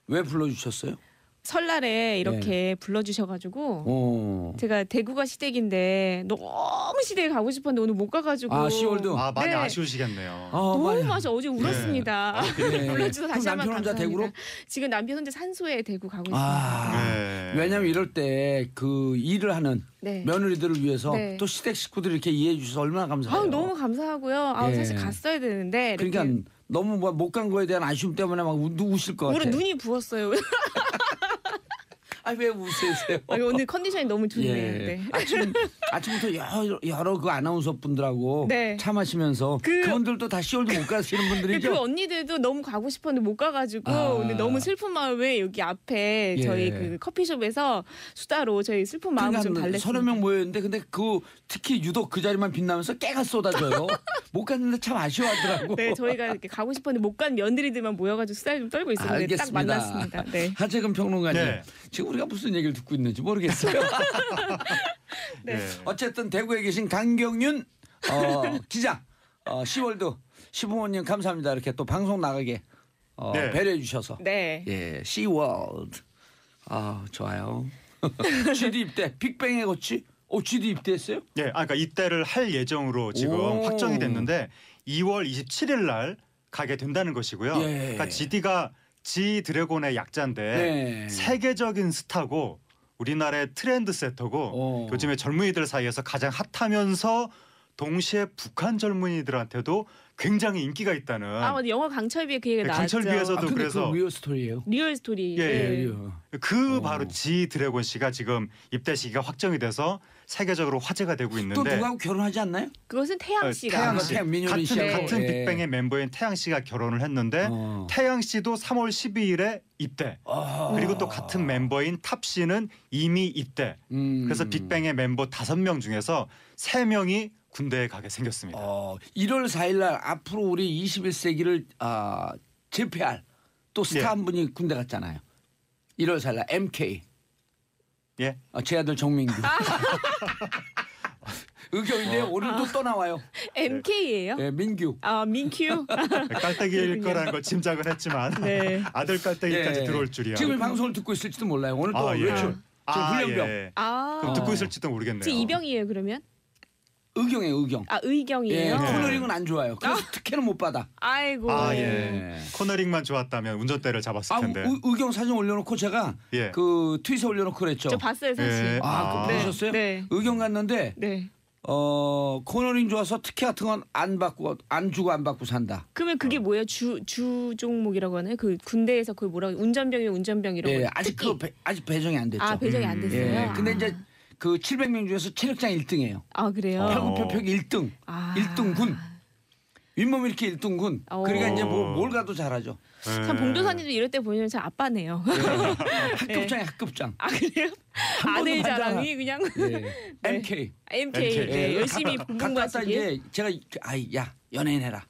왜 불러주셨어요? 설날에 이렇게 불러주셔가지고 제가 대구가 시댁인데 너무 시댁에 가고 싶었는데 오늘 못 가가지고. 아, 시월드. 아 많이 네. 아쉬우시겠네요. 너무 맛이 어제 울었습니다. 네. 불러주셔서 다시 그럼 한번 남편 혼자 감사합니다. 대구로? 지금 남편 혼자 산소에 대구 가고 있습니다. 아, 왜냐면 이럴 때 그 일을 하는 네. 며느리들을 위해서 네. 또 시댁 식구들이 이렇게 이해해 주셔서 얼마나 감사해요. 너무 감사하고요. 예. 사실 갔어야 되는데. 이렇게 그러니까 너무 못 간 거에 대한 아쉬움 때문에 막 우실 것 같아. 오늘 눈이 부었어요. 아, 왜 우세요? 오늘 컨디션이 너무 좋네요. 예. 네. 아침부터 여러 그 아나운서 분들하고 네. 차 마시면서 그분들도 다 시월도 못 가시는 분들이죠. 그 언니들도 너무 가고 싶었는데 못 가가지고 오늘 너무 슬픈 마음에 여기 앞에 예. 저희 그 커피숍에서 수다로 저희 슬픈 마음을 좀 달랬습니다. 서너 명 모였는데 근데 그 특히 유독 그 자리만 빛나면서 깨가 쏟아져요. 못 갔는데 참 아쉬워하더라고. 네, 저희가 이렇게 가고 싶었는데 못 간 며느리들만 모여가지고 수다를 좀 떨고 있었는데 알겠습니다. 딱 만났습니다. 네. 하재근 평론가님, 네. 지금 우리가 무슨 얘기를 듣고 있는지 모르겠어요. 네. 어쨌든 대구에 계신 강경윤 기자, 시월드 시부모님 감사합니다. 이렇게 또 방송 나가게 네. 배려해 주셔서. 네. 예, 시월드. 좋아요. GD 입대, 빅뱅의 거치. GD 입대했어요? 예, 그러니까 입대를 할 예정으로 지금 오. 확정이 됐는데 2월 27일 날 가게 된다는 것이고요. 예. 그러니까 GD가 G 드래곤의 약자인데 네. 세계적인 스타고 우리나라의 트렌드 세터고 요즘에 젊은이들 사이에서 가장 핫하면서 동시에 북한 젊은이들한테도 굉장히 인기가 있다는. 맞아. 영화 강철비에 그 얘기가 네, 나왔죠. 강철비에서도 근데 그래서 그 리얼 스토리예요. 리얼 스토리. 예, 예. 네. 그 바로 G 드래곤 씨가 지금 입대 시기가 확정이 돼서 세계적으로 화제가 되고 있는데 또 누구하고 결혼하지 않나요? 그것은 태양 씨가. 태양 씨 민효린 같은 씨하고, 같은 예. 빅뱅의 멤버인 태양 씨가 결혼을 했는데 태양 씨도 3월 12일에 입대. 그리고 또 같은 멤버인 탑 씨는 이미 입대. 그래서 빅뱅의 멤버 5명 중에서 3명이 군대에 가게 생겼습니다. 1월 4일 날 앞으로 우리 21세기를 제패할 또 스타 예. 한 분이 군대 갔잖아요. 1월 4일 날 MK. 예. 제 아들 정민규. 의경인데 오늘도 또 나와요. MK예요? 네, 민규. 민큐. 깔때기일 거라는 걸 짐작은 했지만 네. 아들 깔때기까지 예. 들어올 줄이야. 지금 이 방송을 듣고 있을지도 몰라요. 오늘 또 외출. 지금 훈련병. 예. 아. 그럼 듣고 있을지도 모르겠네요. 지금 이병이에요 그러면? 의경이에요, 의경. 예, 의경이에요. 코너링은 안 좋아요. 그래서 특혜는 못 받아. 아이고. 예. 코너링만 좋았다면 운전대를 잡았을 텐데. 의경 사진 올려놓고 제가 예. 그 트윗에 올려놓고 그랬죠. 저 봤어요 사실. 예. 그거 네. 보셨어요? 네. 의경 갔는데 네. 코너링 좋아서 특혜 같은 건 안 주고 안 받고 산다. 그러면 그게 뭐예요? 주 종목이라고 하나요? 그 군대에서 그 뭐라고 운전병이면 운전병이라고. 예, 아직 아직 배정이 안 됐죠. 배정이 안 됐어요. 예, 근데 이제 그 700명 중에서 체력장 1등이에요. 그래요? 팔굽혀펴기 1등. 아. 1등 군. 윗몸 이렇게 1등 군. 그러니까 이제 뭘 가도 잘하죠. 참 봉도사님도 이럴 때 보면 참 아빠네요. 학급장에 학급장. 그래요? 아들 자랑이 그냥. 예. MK. MK. 네, 열심히 갔다 공부하시길. 이제 제가 야 연예인 해라.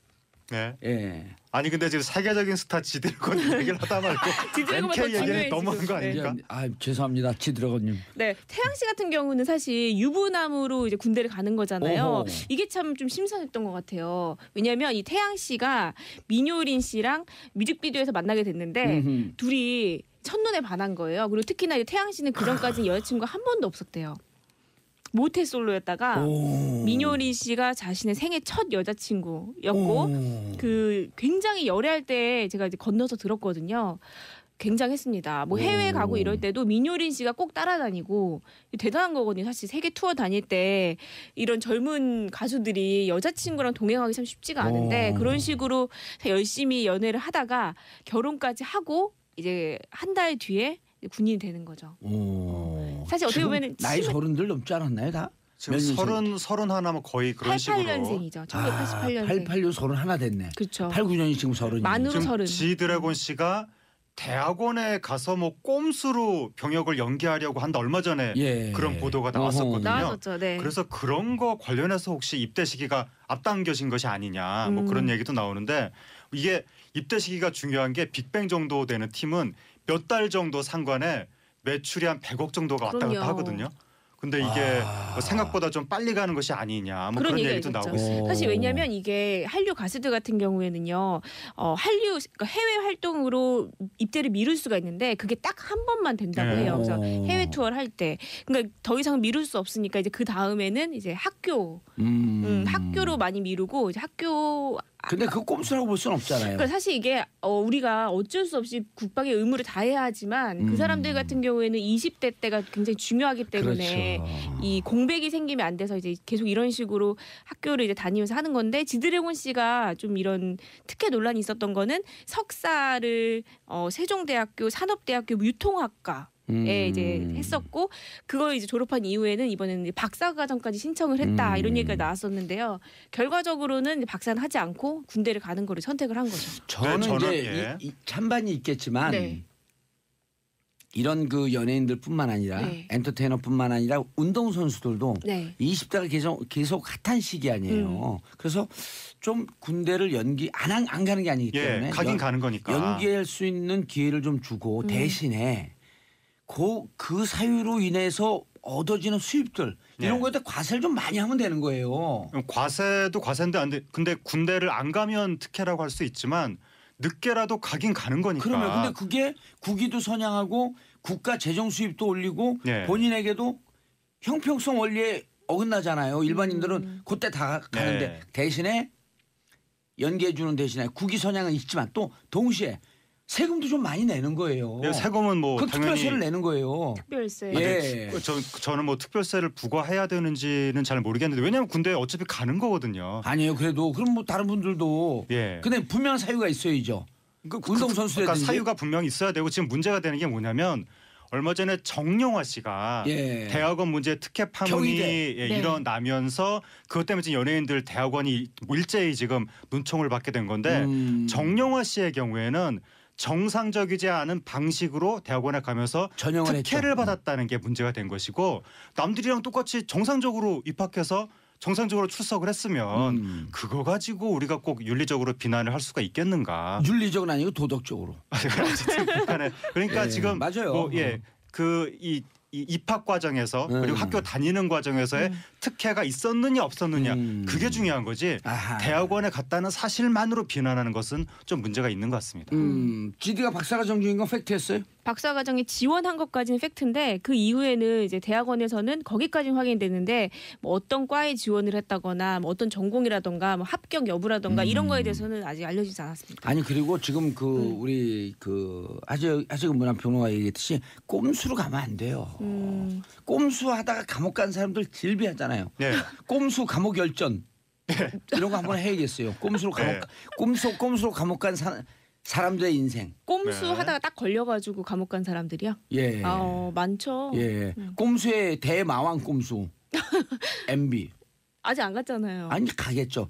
네. 예. 아니 근데 지금 세계적인 스타 지드래곤 얘기를 하다 말고 지드래곤만 더 MK 얘기는 중요해, 너무한 지금. 거 아닙니까? 죄송합니다, 지드래곤님. 네, 태양 씨 같은 경우는 사실 유부남으로 이제 군대를 가는 거잖아요. 오호. 이게 참 좀 심상했던 것 같아요. 왜냐하면 이 태양 씨가 민효린 씨랑 뮤직비디오에서 만나게 됐는데 음흠. 둘이 첫눈에 반한 거예요. 그리고 특히나 이 태양 씨는 그전까지 여자친구가 한 번도 없었대요. 모태 솔로였다가 민효린 씨가 자신의 생애 첫 여자친구였고 그 굉장히 열애할 때 제가 이제 건너서 들었거든요. 굉장했습니다. 뭐 해외 가고 이럴 때도 민효린 씨가 꼭 따라다니고 대단한 거거든요. 사실 세계 투어 다닐 때 이런 젊은 가수들이 여자친구랑 동행하기 참 쉽지가 않은데 그런 식으로 열심히 연애를 하다가 결혼까지 하고 이제 한 달 뒤에 군인이 되는 거죠. 사실 어떻게 보면 나이 30들 넘지 않았나요 다? 지금 30 하나면 거의 그런 식으로. 88년생이죠. 1988년생. 88년 31 됐네. 그렇죠. 89년이 지금 30. 만으로 지금 30. 지드래곤 씨가 대학원에 가서 뭐 꼼수로 병역을 연기하려고 한다 얼마 전에 예. 그런 보도가 나왔었거든요. 나왔었죠. 네. 그래서 그런 거 관련해서 혹시 입대 시기가 앞당겨진 것이 아니냐 뭐 그런 얘기도 나오는데 이게 입대 시기가 중요한 게 빅뱅 정도 되는 팀은 몇 달 정도 상관에 매출이 한 100억 정도가 왔다 갔다 그럼요. 하거든요. 근데 이게 뭐 생각보다 좀 빨리 가는 것이 아니냐 뭐 그런 그런 얘기가 얘기도 있었죠. 나오고 있습니다. 사실 왜냐하면 이게 한류 가수들 같은 경우에는요, 한류 그러니까 해외 활동으로 입대를 미룰 수가 있는데 그게 딱 한 번만 된다고 네. 해요. 그래서 해외 투어를 할 때, 그러니까 더 이상 미룰 수 없으니까 이제 그 다음에는 이제 학교로 많이 미루고 이제 학교. 근데 그 꼼수라고 볼 수는 없잖아요. 그러니까 사실 이게 우리가 어쩔 수 없이 국방의 의무를 다해야 하지만 그 사람들 같은 경우에는 20대 때가 굉장히 중요하기 때문에 그렇죠. 이 공백이 생기면 안 돼서 이제 계속 이런 식으로 학교를 이제 다니면서 하는 건데, 지드래곤 씨가 좀 이런 특혜 논란이 있었던 거는 석사를 세종대학교 산업대학교 유통학과에 이제 했었고, 그걸 이제 졸업한 이후에는 이번에는 이제 박사과정까지 신청을 했다 이런 얘기가 나왔었는데요. 결과적으로는 박사는 하지 않고 군대를 가는 거를 선택을 한 거죠. 저는 네, 저는, 이제 이 찬반이 있겠지만 네. 이런 그 연예인들뿐만 아니라 네. 엔터테이너뿐만 아니라 운동 선수들도 네. 20대가 계속 핫한 시기 아니에요. 그래서 좀 군대를 안 가는 게 아니기 때문에 가긴 가는 거니까. 연기할 수 있는 기회를 좀 주고 대신에 그 사유로 인해서 얻어지는 수입들 이런 네. 거에다 과세를 좀 많이 하면 되는 거예요. 과세도 과세인데 안 돼. 근데 군대를 안 가면 특혜라고 할 수 있지만 늦게라도 가긴 가는 거니까. 그러면 근데 그게 국위도 선양하고 국가 재정 수입도 올리고 네. 본인에게도 형평성 원리에 어긋나잖아요. 일반인들은 그때 다 가는데 네. 대신에 연계해 주는 대신에 국위 선양은 있지만 또 동시에 세금도 좀 많이 내는 거예요. 세금은 뭐 그 당연히 특별세를 내는 거예요. 특별세. 예. 저는 뭐 특별세를 부과해야 되는지는 잘 모르겠는데 왜냐하면 군대에 어차피 가는 거거든요. 아니에요. 그래도 그럼 뭐 다른 분들도 예. 근데 분명한 사유가 있어야죠. 운동 선수라든지 그러니까 사유가 분명히 있어야 되고 지금 문제가 되는 게 뭐냐면 얼마 전에 정영화 씨가 예. 대학원 문제 특혜 파문이 경희대. 네. 일어나면서 그것 때문에 지금 연예인들 대학원이 일제히 지금 눈총을 받게 된 건데 정영화 씨의 경우에는 정상적이지 않은 방식으로 대학원에 가면서 전형을 특혜를 했죠. 받았다는 게 문제가 된 것이고 남들이랑 똑같이 정상적으로 입학해서 정상적으로 출석을 했으면 그거 가지고 우리가 꼭 윤리적으로 비난을 할 수가 있겠는가? 윤리적은 아니고 도덕적으로. 어쨌든 북한에 그러니까 예, 지금 맞아요. 이 입학 과정에서 그리고 학교 다니는 과정에서의 특혜가 있었느냐 없었느냐 그게 중요한 거지. 아하. 대학원에 갔다는 사실만으로 비난하는 것은 좀 문제가 있는 것 같습니다. GD가 박사과정 중인 건 팩트였어요? 박사과정에 지원한 것까지는 팩트인데 그 이후에는 이제 대학원에서는 거기까지는 확인되는데 뭐 어떤 과에 지원을 했다거나 뭐 어떤 전공이라던가 뭐 합격 여부라던가 이런 거에 대해서는 아직 알려지지 않았습니다. 아니 그리고 지금 우리 아직 문화 평론가 얘기했듯이 꼼수로 가면 안 돼요. 꼼수하다가 감옥 간 사람들 질비하잖아요. 네. 꼼수 감옥 열전 이런 거 한번 해야겠어요. 꼼수로 감옥 간 사람들의 인생. 꼼수 네. 하다가 딱 걸려가지고 감옥 간 사람들이요? 예. 많죠. 예. 꼼수의 대마왕 꼼수. MB. 아직 안 갔잖아요. 아니 가겠죠.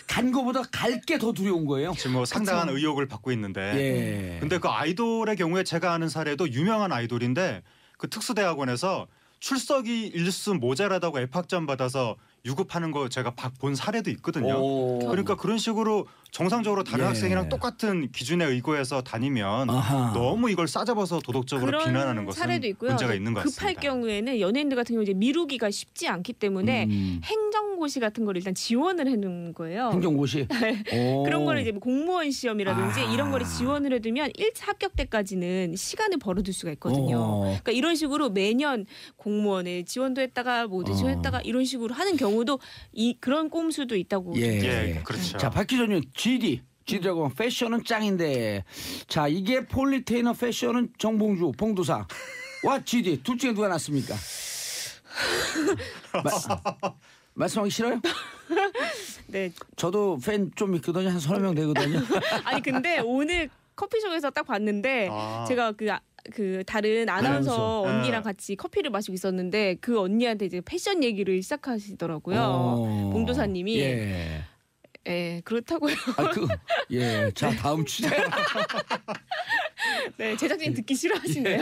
간 거보다 갈 게 더 두려운 거예요. 지금 뭐 상당한 의혹을 받고 있는데. 예. 근데 그 아이돌의 경우에 제가 아는 사례도 유명한 아이돌인데 그 특수대학원에서 출석이 일수 모자라다고 F학점 받아서 유급하는 거 제가 본 사례도 있거든요. 그러니까 그런 식으로 정상적으로 다른 예. 학생이랑 똑같은 기준에 의거해서 다니면 아하. 너무 이걸 싸잡아서 도덕적으로 그런 비난하는 것은 사례도 있고요. 문제가 있는 것 급할 같습니다. 경우에는 연예인들 같은 경우 이제 미루기가 쉽지 않기 때문에 행정고시 같은 걸 일단 지원을 해놓은 거예요. 행정고시. 오. 그런 거를 이제 뭐 공무원 시험이라든지 아. 이런 거를 지원을 해두면 1차 합격 때까지는 시간을 벌어둘 수가 있거든요. 그러니까 이런 식으로 매년 공무원에 지원도 했다가 뭐도 지원했다가 이런 식으로 하는 경우도 그런 꼼수도 있다고. 예, 그렇죠. 자, 박 기자님 GD라고 패션은 짱인데 자 이게 폴리테이너 패션은 정봉주 봉도사 와 GD 둘 중에 누가 낫습니까? 말씀하기 싫어요? 네. 저도 팬 좀 있거든요. 한 30명 되거든요. 아니 근데 오늘 커피숍에서 딱 봤는데 제가 그 다른 아나운서 언니랑 같이 커피를 마시고 있었는데 그 언니한테 이제 패션 얘기를 시작하시더라고요. 봉도사님이. 예, 그렇다고요. 예, 자 다음 주제. 네, 제작진이 듣기 싫어하시네요.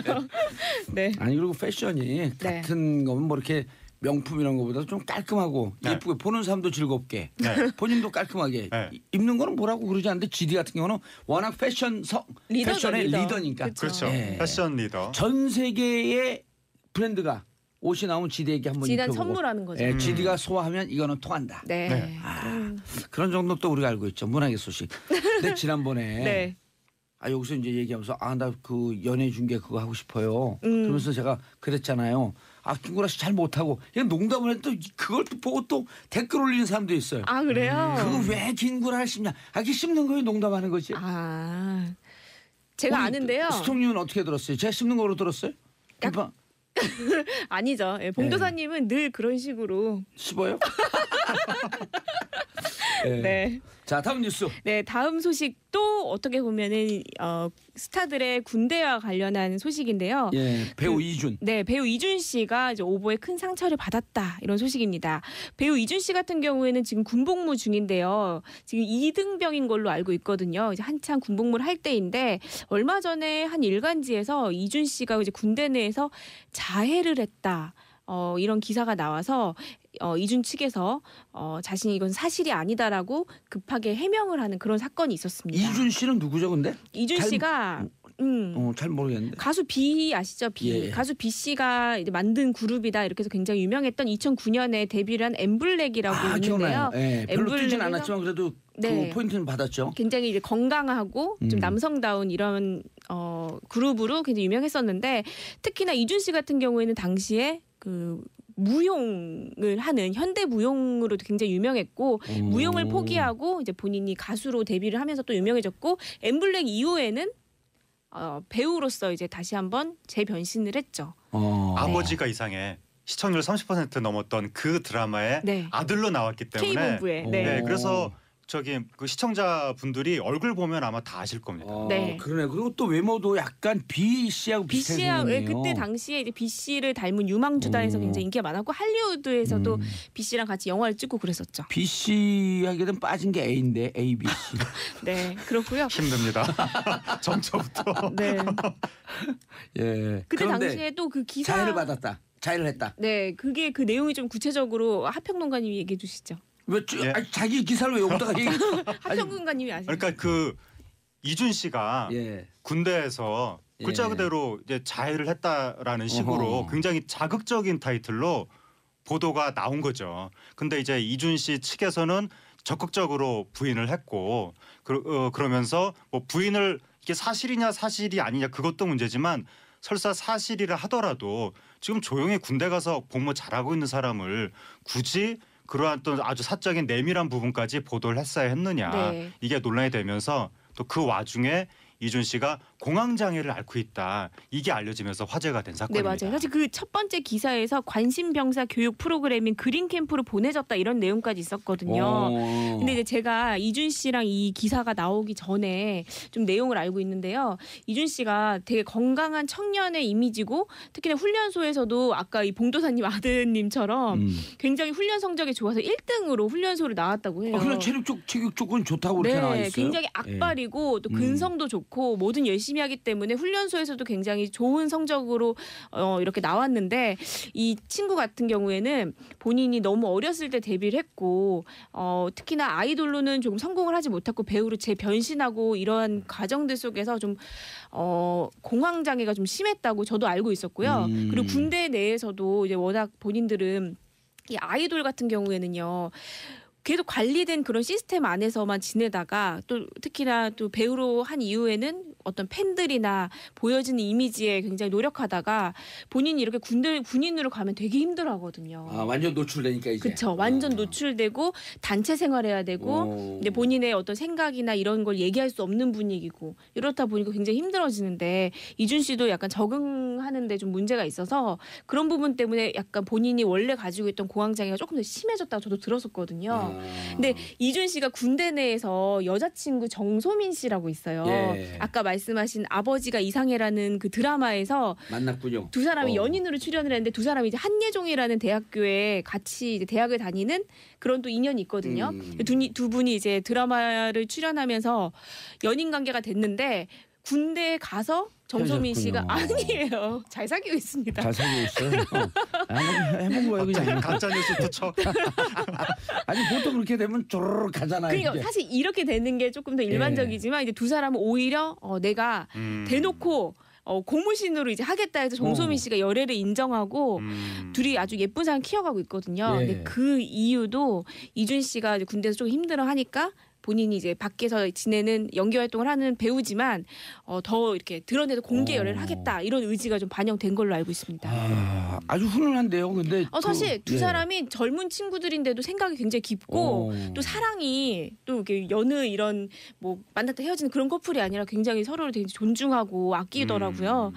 네. 아니 그리고 패션이 같은 거면 뭐 이렇게 명품 이런 거보다 좀 깔끔하고 네. 예쁘게 보는 사람도 즐겁게 네. 본인도 깔끔하게 네. 입는 거는 뭐라고 그러지 않는데 GD 같은 경우는 워낙 패션의 리더니까 그렇죠. 네. 패션 리더. 전 세계의 브랜드가 옷이 나오면 GD에게 한번 지난 입혀보고 선물하는 거죠. 예, GD가 소화하면 이거는 통한다. 네. 네. 그런 정도 또 우리가 알고 있죠. 문학의 소식. 근데 지난번에 네. 여기서 이제 얘기하면서 나 그 연예 중계 그거 하고 싶어요. 그러면서 제가 그랬잖아요. 김구라 씨 잘 못하고 그냥 농담을 했는데 또 그걸 또 보고 또 댓글 올리는 사람도 있어요. 아 그래요? 그거 왜 김구라를 씹냐? 이게 씹는 거에 농담하는 거지. 제가 아는데요. 스통님은 어떻게 들었어요? 제가 씹는 거로 들었어요? 김밥 아니죠. 예, 봉도사님은 늘 그런 식으로. 씹어요? 네. 자 다음 뉴스. 네, 다음 소식도 어떻게 보면은 스타들의 군대와 관련한 소식인데요. 예, 배우 이준. 네, 배우 이준 씨가 이제 오보에 큰 상처를 받았다 이런 소식입니다. 배우 이준 씨 같은 경우에는 지금 군복무 중인데요. 지금 2등병인 걸로 알고 있거든요. 이제 한창 군복무를 할 때인데 얼마 전에 한 일간지에서 이준 씨가 이제 군대 내에서 자해를 했다. 이런 기사가 나와서 이준 측에서 자신이 이건 사실이 아니다라고 급하게 해명을 하는 그런 사건이 있었습니다. 이준 씨는 누구죠, 근데? 이준 씨가 잘 모르겠는데. 가수 비 아시죠? 비. 예. 가수 비 씨가 이제 만든 그룹이다 이렇게 해서 굉장히 유명했던 2009년에 데뷔를 한 엠블랙이라고 있는데요. 네, 별로 뛰진 엠블랙에서 않았지만 그래도 네. 그 포인트는 받았죠. 굉장히 이제 건강하고 좀 남성다운 이런 그룹으로 굉장히 유명했었는데 특히나 이준 씨 같은 경우에는 당시에 그 무용을 하는 현대 무용으로도 굉장히 유명했고 무용을 포기하고 이제 본인이 가수로 데뷔를 하면서 또 유명해졌고 엠블랙 이후에는 배우로서 이제 다시 한번 재변신을 했죠. 아버지가 이상해. 시청률 30% 넘었던 그 드라마의 네. 아들로 나왔기 때문에 K본부에. 네. 네, 그래서 그 시청자분들이 얼굴 보면 아마 다 아실 겁니다. 네. 그러네. 그리고 또 외모도 약간 비 씨하고 비 비슷해 씨야 생겼네요. 그때 당시에 이제 비 씨를 닮은 유망주다에서 굉장히 인기가 많았고 할리우드에서도 비 씨랑 같이 영화를 찍고 그랬었죠. 비 씨에게는 빠진 게 A인데 A, B, C. 네, 그렇고요. 힘듭니다. 정처부터. 네. 예. 그때 그런데 당시에 또 그 기사 자해를 받았다. 자해를 했다. 네, 그게 그 내용이 좀 구체적으로 하평론가님이 얘기해 주시죠. 왜 예. 자기 기사를 왜 여기다가 얘기? 하평론가님이 아시죠? 그러니까 그 이준 씨가 예. 군대에서 글자 예. 그대로 이제 자해를 했다라는 식으로 어허. 굉장히 자극적인 타이틀로 보도가 나온 거죠. 근데 이제 이준 씨 측에서는 적극적으로 부인을 했고 그러면서 뭐 부인을 이게 사실이냐 사실이 아니냐 그것도 문제지만 설사 사실이라 하더라도 지금 조용히 군대 가서 복무 잘하고 있는 사람을 굳이 그러한 또 아주 사적인 내밀한 부분까지 보도를 했어야 했느냐. 네. 이게 논란이 되면서 또 그 와중에 이준 씨가 공황장애를 앓고 있다. 이게 알려지면서 화제가 된 네, 사건입니다. 맞아요. 사실 그 첫 번째 기사에서 관심병사 교육 프로그램인 그린 캠프로 보내졌다 이런 내용까지 있었거든요. 근데 이제 제가 이준 씨랑 이 기사가 나오기 전에 좀 내용을 알고 있는데요. 이준 씨가 되게 건강한 청년의 이미지고 특히나 훈련소에서도 아까 이 봉도사님 아드님처럼 굉장히 훈련 성적이 좋아서 1등으로 훈련소를 나왔다고 해요. 그냥 체육 조건 좋다고 그렇게 나와 있어요. 굉장히 악발이고 또 근성도 좋고 뭐든 열심히 하기 때문에 훈련소에서도 굉장히 좋은 성적으로 이렇게 나왔는데 이 친구 같은 경우에는 본인이 너무 어렸을 때 데뷔를 했고 특히나 아이돌로는 조금 성공을 하지 못했고 배우로 재변신하고 이러한 과정들 속에서 좀 공황장애가 좀 심했다고 저도 알고 있었고요. 그리고 군대 내에서도 이제 워낙 본인들은 이 아이돌 같은 경우에는요. 계속 관리된 그런 시스템 안에서만 지내다가 또 특히나 또 배우로 한 이후에는 어떤 팬들이나 보여지는 이미지에 굉장히 노력하다가 본인이 이렇게 군인으로 가면 되게 힘들어하거든요. 완전 노출되니까 이제. 그렇죠. 완전 노출되고 단체 생활해야 되고 이제 본인의 어떤 생각이나 이런 걸 얘기할 수 없는 분위기고 이렇다 보니까 굉장히 힘들어지는데 이준 씨도 약간 적응하는데 좀 문제가 있어서 그런 부분 때문에 약간 본인이 원래 가지고 있던 공황장애가 조금 더 심해졌다고 저도 들었었거든요. 근데 이준 씨가 군대 내에서 여자친구 정소민 씨라고 있어요. 예. 아까 말씀하신 아버지가 이상해라는 그 드라마에서 만났군요. 두 사람이 연인으로 출연을 했는데 두 사람이 이제 한예종이라는 대학교에 같이 이제 대학을 다니는 그런 또 인연이 있거든요. 두 분이 이제 드라마를 출연하면서 연인 관계가 됐는데 군대에 가서 정소민 씨가 헤어졌군요. 아니에요. 잘 사귀고 있습니다. 잘 사귀고 있어요. 해본 거예요 그냥. 가짜 뉴스 투척. 아니 보통 그렇게 되면 쪼르르 가잖아요. 그러니까 이게. 사실 이렇게 되는 게 조금 더 일반적이지만 이제 두 사람은 오히려 내가 대놓고 고무신으로 이제 하겠다 해서 정소민 씨가 열애를 인정하고 둘이 아주 예쁜 사람 키워가고 있거든요. 예. 근데 그 이유도 이준 씨가 이제 군대에서 좀 힘들어하니까 본인이 이제 밖에서 지내는 연기 활동을 하는 배우지만 더 이렇게 드러내서 공개 열애를 하겠다 이런 의지가 좀 반영된 걸로 알고 있습니다. 아주 훈훈한데요. 근데 사실 두 예. 사람이 젊은 친구들인데도 생각이 굉장히 깊고 또 사랑이 또 이렇게 여느 이런 뭐 만났다 헤어지는 그런 커플이 아니라 굉장히 서로를 되게 존중하고 아끼더라고요.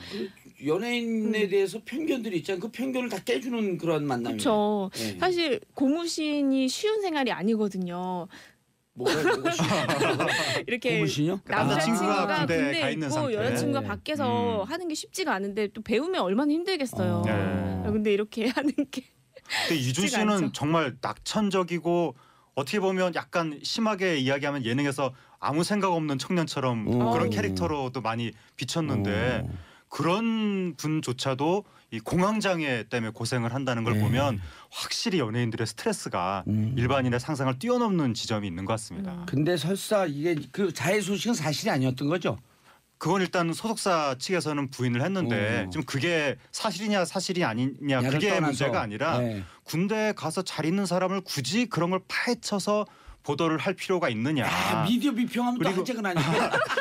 연예인에 대해서 편견들이 있잖아요. 그 편견을 다 깨주는 그런 만남이에요. 그렇죠. 예. 사실 고무신이 쉬운 생활이 아니거든요. 뭐가 이렇게 고무신이요? 남자친구가 남자친구가 군대에 군대에 가 있는 있고 상태. 여자친구가 네. 밖에서 하는 게 쉽지가 않은데 또 배우면 얼마나 힘들겠어요. 네. 근데 이렇게 하는 게 근데 이준 쉽지가 씨는 않죠. 정말 낙천적이고 어떻게 보면 약간 심하게 이야기하면 예능에서 아무 생각 없는 청년처럼 그런 캐릭터로도 많이 비쳤는데 그런 분조차도 이 공황장애 때문에 고생을 한다는 걸 보면 확실히 연예인들의 스트레스가 일반인의 상상을 뛰어넘는 지점이 있는 것 같습니다. 근데 설사 이게 그 자해 소식은 사실이 아니었던 거죠. 그건 일단 소속사 측에서는 부인을 했는데 지금 그게 사실이냐 사실이 아니냐 야를 그게 떠나서. 문제가 아니라 네. 군대에 가서 잘 있는 사람을 굳이 그런 걸 파헤쳐서 보도를 할 필요가 있느냐. 미디어 비평하면 또 그리고- 한책은 아니고.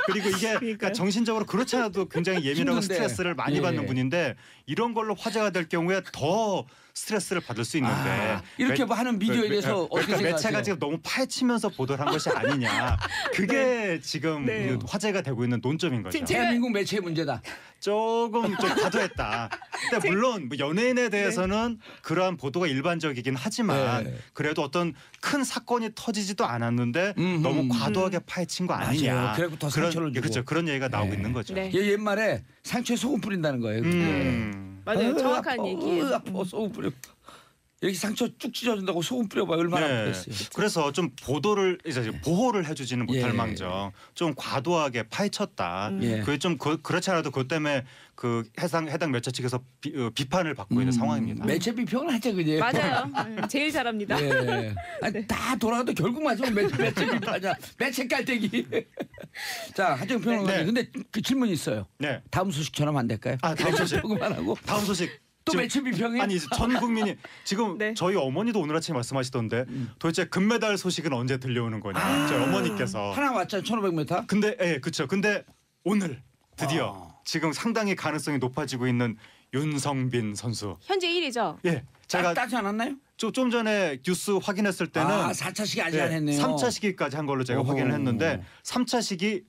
그리고 이게 그러니까 정신적으로 그렇지 않아도 굉장히 예민하고 힘든데. 스트레스를 많이 예. 받는 분인데 이런 걸로 화제가 될 경우에 더 스트레스를 받을 수 있는데 이렇게 뭐 하는 미디어에 대해서 어떻게 그러니까 매체가 생각하세요? 지금 너무 파헤치면서 보도를 한 것이 아니냐. 그게 지금 네. 그 화제가 되고 있는 논점인 거죠. 제가- 대한민국 매체의 문제다. 조금 좀 과도했다. 근데 물론 뭐 연예인에 대해서는 그러한 보도가 일반적이긴 하지만 네. 그래도 어떤 큰 사건이 터지지도 않았는데 너무 과도하게 파헤친 거 아니냐. 맞아요. 그래갖고 더 상처를 주고. 그렇죠. 그런 얘기가 나오고 있는 거죠. 네. 얘 옛말에 상처에 소금 뿌린다는 거예요. 맞아요. 정확한 아파, 얘기예요. 아파, 소금 뿌려. 이렇게 상처 쭉 찢어진다고 소금 뿌려봐 얼마나 네. 아프겠어요. 그래서 좀 보도를 이제 보호를 해주지는 못할 예. 망정 좀 과도하게 파헤쳤다. 예. 그게 좀 그렇지 않아도 그것 때문에 그 해당 매체 측에서 비판을 받고 있는 상황입니다. 매체 비평을 하자 그지. 맞아요. 제일 잘합니다. 예. 아니, 다 돌아가도 결국 마지막 매체 비판이야. 매체 깔때기. 자 하정 평론가님. 네. 근데 그 질문이 있어요. 네. 다음 소식처럼 안 될까요? 아, 다음 소식. 조금만 하고. 다음 소식. 또 지금- 매체 비평이? 아니 이제 전 국민이 지금 네. 저희 어머니도 오늘 아침에 말씀하시던데 도대체 금메달 소식은 언제 들려오는 거냐. 저희 어머니께서. 하나 왔잖아 1500m. 근데 그렇죠. 근데 오늘 드디어 지금 상당히 가능성이 높아지고 있는 윤성빈 선수. 현재 1위죠. 예. 제가 따지 않았나요? 좀 전에 뉴스 확인했을 때는 4차 시기 아직 안 했네요. 3차 시기까지 한 걸로 제가 어허. 확인을 했는데 3차 시기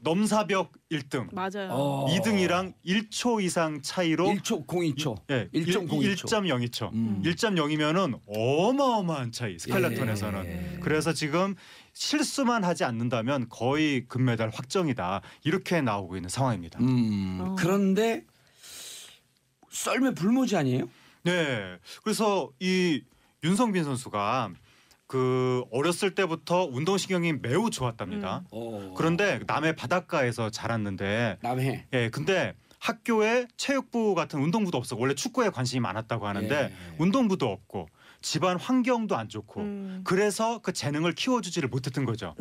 넘사벽 1등, 맞아요. 2등이랑 1초 이상 차이로 1초 02초. 예, 1.02초. 1.02초. 1.0이면은 어마어마한 차이 스칼라톤에서는. 예. 그래서 지금 실수만 하지 않는다면 거의 금메달 확정이다. 이렇게 나오고 있는 상황입니다. 그런데 썰매 불모지 아니에요? 네. 그래서 이 윤성빈 선수가 그 어렸을 때부터 운동신경이 매우 좋았답니다. 그런데 남해 바닷가에서 자랐는데 남해. 예, 근데 학교에 체육부 같은 운동부도 없어. 원래 축구에 관심이 많았다고 하는데 예. 운동부도 없고 집안 환경도 안 좋고 그래서 그 재능을 키워주지를 못했던 거죠.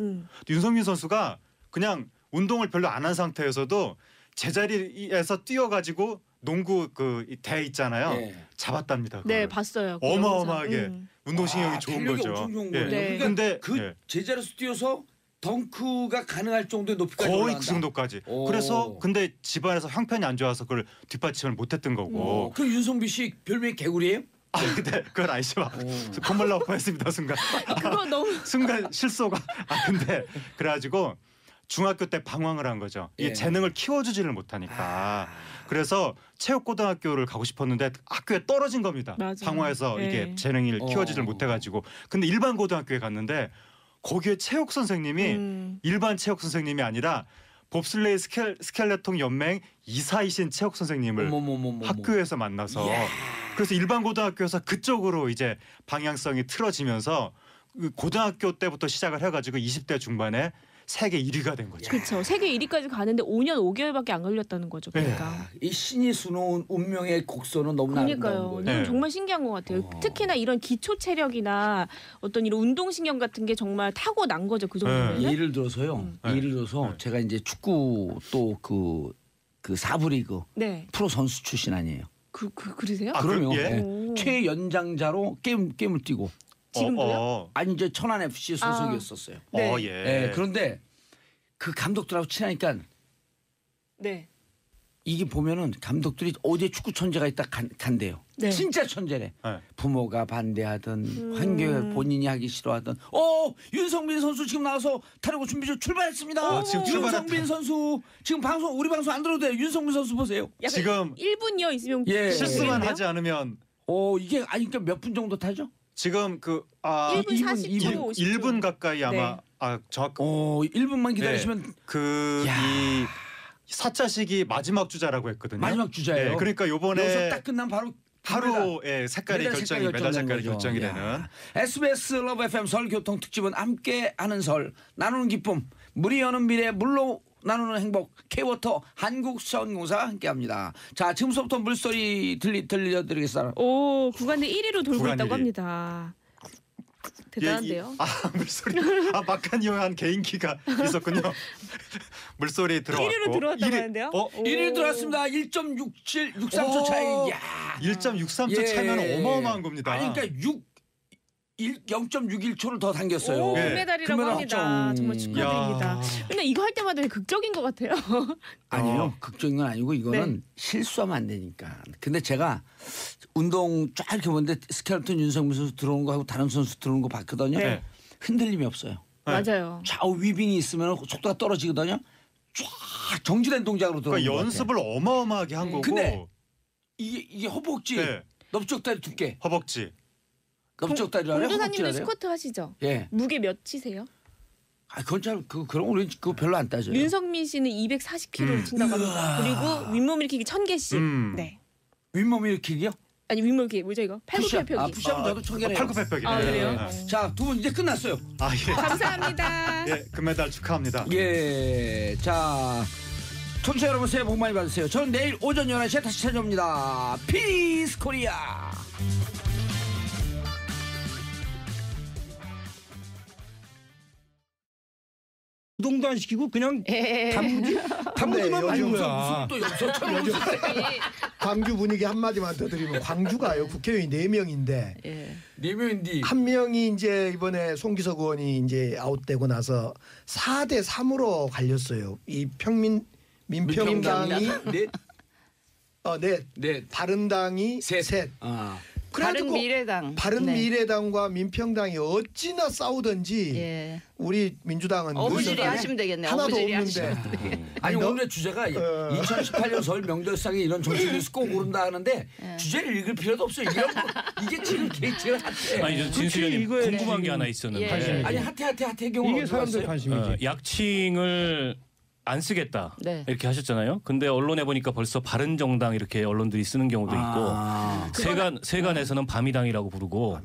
윤성민 선수가 그냥 운동을 별로 안 한 상태에서도 제자리에서 뛰어가지고 농구 그 대 있잖아요. 예. 잡았답니다. 네, 그걸. 봤어요. 그 어마어마하게 영상. 운동신경이 좋은 탄력이 거죠. 엄청 좋은 예. 거예요. 네. 그러니까 근데 그 예. 제자리에서 뛰어서 덩크가 가능할 정도의 높이까지 거의 올라간다. 그 정도까지. 오. 그래서 근데 집안에서 형편이 안 좋아서 그걸 뒷받침을 못했던 거고. 그 윤성비 씨 별명이 개구리예요? 아 근데 그건 아니지만 콧물 나올 뻔했습니다 순간. 그거 너무 순간 실소가. 아 근데 그래가지고 중학교 때 방황을 한 거죠. 이 예. 재능을 키워주지를 못하니까. 그래서 체육고등학교를 가고 싶었는데 학교에 떨어진 겁니다. 맞아요. 방화에서 예. 이게 재능을 키워지질 못해가지고. 근데 일반 고등학교에 갔는데 거기에 체육 선생님이 일반 체육 선생님이 아니라 봅슬레이 스켈레톤 연맹 이사이신 체육 선생님을 어머머머머. 학교에서 만나서 그래서 일반 고등학교에서 그쪽으로 이제 방향성이 틀어지면서 그 고등학교 때부터 시작을 해가지고 20대 중반에 세계 1위가 된 거죠. 그렇죠. 세계 1위까지 가는데 5년 5개월밖에 안 걸렸다는 거죠. 그러니까. 이 신이 수놓은 운명의 곡선은 너무나 아름다운 그러니까요. 거예요. 이건 네. 정말 신기한 것 같아요. 특히나 이런 기초 체력이나 어떤 이런 운동신경 같은 게 정말 타고난 거죠. 그 정도면. 예를 들어서요. 예를 들어서 제가 이제 축구 또 그 4부 리그 네. 프로 선수 출신 아니에요. 그러세요? 그럼요. 예? 예. 최연장자로 게임을 뛰고 지금도요? 아니 이제 천안 FC 소속이었었어요. 네. 예. 예. 그런데 그 감독들하고 친하니까 네. 이게 보면은 감독들이 어디에 축구 천재가 있다 간대요. 네. 진짜 천재래. 네. 부모가 반대하든 환경을 본인이 하기 싫어하든. 윤성빈 선수 지금 나와서 타려고 준비 중 출발했습니다. 지금 출발했다. 윤성빈 선수 지금 우리 방송 안 들어도 돼요. 윤성빈 선수 보세요. 약간 지금 1분여 있으면 예. 실수만 되겠네요? 하지 않으면 이게 아니 그러니까 몇 분 정도 타죠? 지금 1분 2분, 40초 50초. 1분 가까이 아마 네. 정확 1분만 기다리시면 이 4차 시기 마지막 주자라고 했거든요. 마지막 주자예요. 네, 그러니까 요번에 여기서 딱 끝나면 바로 하루에 색깔이 메달 결정이 메달 결정되는 색깔이 거죠. 결정이 야. 되는 SBS 러브 FM 설 교통 특집은 함께 하는 설 나누는 기쁨 물이 여는 미래 물로 나누는 행복 K-워터 한국수자원공사 함께합니다. 자 지금부터 물소리 들려드리겠습니다. 오, 구간 내 1위로 돌고 구간 있다고 1위. 합니다. 대단한데요. 물소리 막간이한 개인기가 있었군요. 물소리 들어왔고 1위로 들어왔다고 하는데요. 1위 들어왔습니다. 1.63초 차이. 야. 1.63초 예. 차이면 어마어마한 겁니다. 아니 그러니까 0.61초를 더 당겼어요. 오, 예. 금메달이라고 금메달 합니다. 확정. 정말 축하드립니다. 야. 근데 이거 할 때마다 극적인 것 같아요. 아니요. 극적인 건 아니고 이거는 네. 실수하면 안 되니까. 근데 제가 운동 쫙 이렇게 보는데 스켈레톤 윤성민 선수 들어오는 거 하고 다른 선수 들어오는 거 봤거든요. 네. 흔들림이 없어요. 맞아요. 좌우 위빙이 있으면 속도가 떨어지거든요. 쫙 정지된 동작으로 들어오는 그러니까 것 연습을 어마어마하게 한 네. 거고 근데 이게 허벅지, 네. 넓적다리 두께, 허벅지 넓적다리를 알아요? 허벅지 공도사님도 알아요? 스쿼트 하시죠? 예. 무게 몇 치세요? 그건 잘 그런 거 우리 그거 별로 안 따져요. 윤성민 씨는 240kg를 친다고 합니다. 그리고 윗몸 일으키기 1000개씩. 네. 윗몸 일으키기요? 아니 윗몸 일으키기 뭐죠 이거? 팔굽혀펴기. 푸시업은 저도 1000개래요. 팔굽혀펴기. 아, 그래요? 자, 두 분 이제 끝났어요. 예. 감사합니다. 예, 금메달 축하합니다. 예. 자, 청취자 여러분 새해 복 많이 받으세요. 저는 내일 오전 11시에 다시 찾아옵니다. 피스 코리아. 운동도 안 시키고 그냥 담그기만 요즘 하는 거야. 또 염소처럼 광주 분위기 한마디만 더 드리면 광주가요 국회의원이 4명인데 예. 네 명인데 한 명이 이제 이번에 송기석 의원이 이제 아웃되고 나서 4대 3으로 갈렸어요. 이 민평당이 네, 넷, 네, 바른당이 셋. 셋. 아, 그래가지고 바른미래당. 바른미래당과 민평당이 어찌나 싸우든지 예. 우리 민주당은 어부지리 민주당에 하시면 되겠네요. 하나도 어부지리 없는데 아니 너- 오늘의 주제가 2018년 서울 명절상에 이런 정치 뉴스 꼭 오른다 하는데 주제를 읽을 필요도 없어요. 이게 지금 제일 핫해. 아니 저 진수련님 이거에 궁금한 게 지금- 하나 있었는데 예. 아니 핫해 경우 이게 사람들 관심이지. 약칭을 안 쓰겠다 네. 이렇게 하셨잖아요. 근데 언론에 보니까 벌써 바른정당 이렇게 언론들이 쓰는 경우도 있고 세간에서는 바미당이라고 부르고.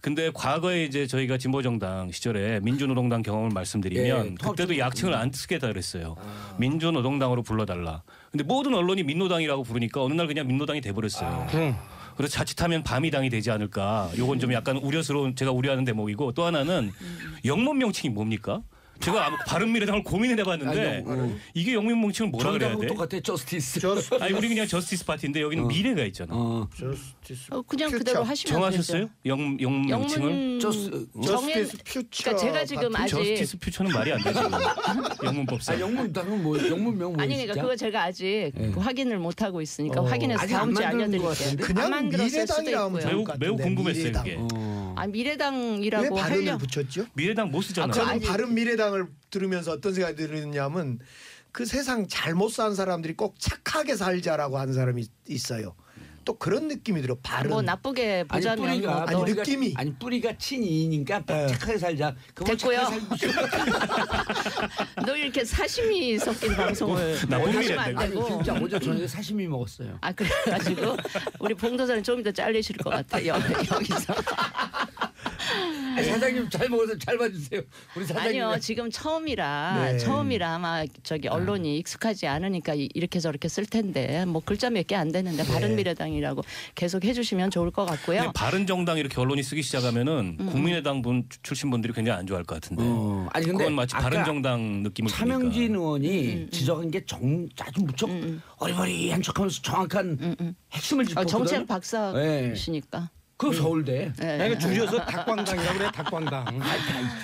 근데 과거에 이제 저희가 진보정당 시절에 민주노동당 경험을 말씀드리면 예, 그때도 약칭을 안 쓰겠다 그랬어요. 민주노동당으로 불러달라. 근데 모든 언론이 민노당이라고 부르니까 어느 날 그냥 민노당이 돼버렸어요. 그래서 자칫하면 바미당이 되지 않을까. 요건 좀 약간 우려스러운 제가 우려하는 대목이고 또 하나는 영문 명칭이 뭡니까? 제가 바른미래당을 고민을 해봤는데 이게 영문 명칭을 뭐라 그래야 돼? 똑같아. 저스티스. 아니 우리 그냥 저스티스 파티인데 여기는 미래가 있잖아. 그냥 그대로 하시면 정하셨어요? 영문 명칭을? 영문 저스티스 퓨처 그러니까 제가 지금 아직 저스티스 퓨처는 말이 안 되지. 영문법상. 영문당은 뭐 영문명 뭐 아니 그러니까 그거 제가 아직 그 확인을 못 하고 있으니까 확인해서 아직 다음 안 주에 만든 것 알려드릴게요. 같은데? 안 그냥 만들었을 수도 미래당이라고 있고요. 하면 매우 궁금했어요 미래당. 이게. 아 왜 미래당이라고 발음을 하려. 붙였죠? 미래당 못 쓰잖아. 저는 아니- 바른미래당을 들으면서 어떤 생각이 들었냐면 그 세상 잘못 산 사람들이 꼭 착하게 살자라고 하는 사람이 있어요. 또 그런 느낌이 들어. 바른. 뭐 나쁘게 아니 보자면 뿌리가 뭐 아니, 또 느낌이. 아니 뿌리가 친이니까 착하게 살자. 그거 됐고요. 착하게 너 이렇게 사심이 섞인 방송을 나쁜 하시면 안 일인데, 되고. 진짜 어제 저녁에 사시미 먹었어요. 아 그래가지고 우리 봉도사는 좀 이따 잘리실 것 같아요. 여기서. 사장님 잘 먹어서 잘 봐주세요. 우리 사장님. 아니요, 지금 처음이라 아마 저기 언론이 익숙하지 않으니까 이렇게 저렇게 쓸 텐데 뭐 글자 몇 개 안 되는데 바른미래당이라고 계속 해주시면 좋을 것 같고요. 근데 바른정당 이렇게 언론이 쓰기 시작하면은 국민의당 분 출신 분들이 굉장히 안 좋아할 것 같은데. 아니 근데 그건 마치 바른정당 느낌을 차명진 의원이 지적한 게 아주 무척 어리버리한 척하면서 정확한 핵심을 짚었거든요. 정책 박사시니까. 그 서울대. 그러니까 줄여서 닭광당이라고 그래. 닭광당.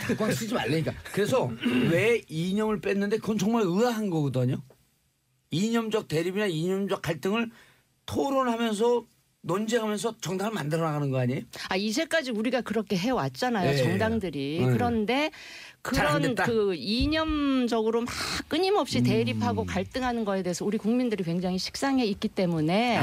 닭광 쓰지 말라니까. 그래서 왜 이념을 뺐는데 그건 정말 의아한 거거든요. 이념적 대립이나 이념적 갈등을 토론하면서 논쟁하면서 정당을 만들어 나가는 거 아니에요? 이제까지 우리가 그렇게 해왔잖아요. 네. 정당들이. 그런데 그런 그 이념적으로 막 끊임없이 대립하고 갈등하는 거에 대해서 우리 국민들이 굉장히 식상해 있기 때문에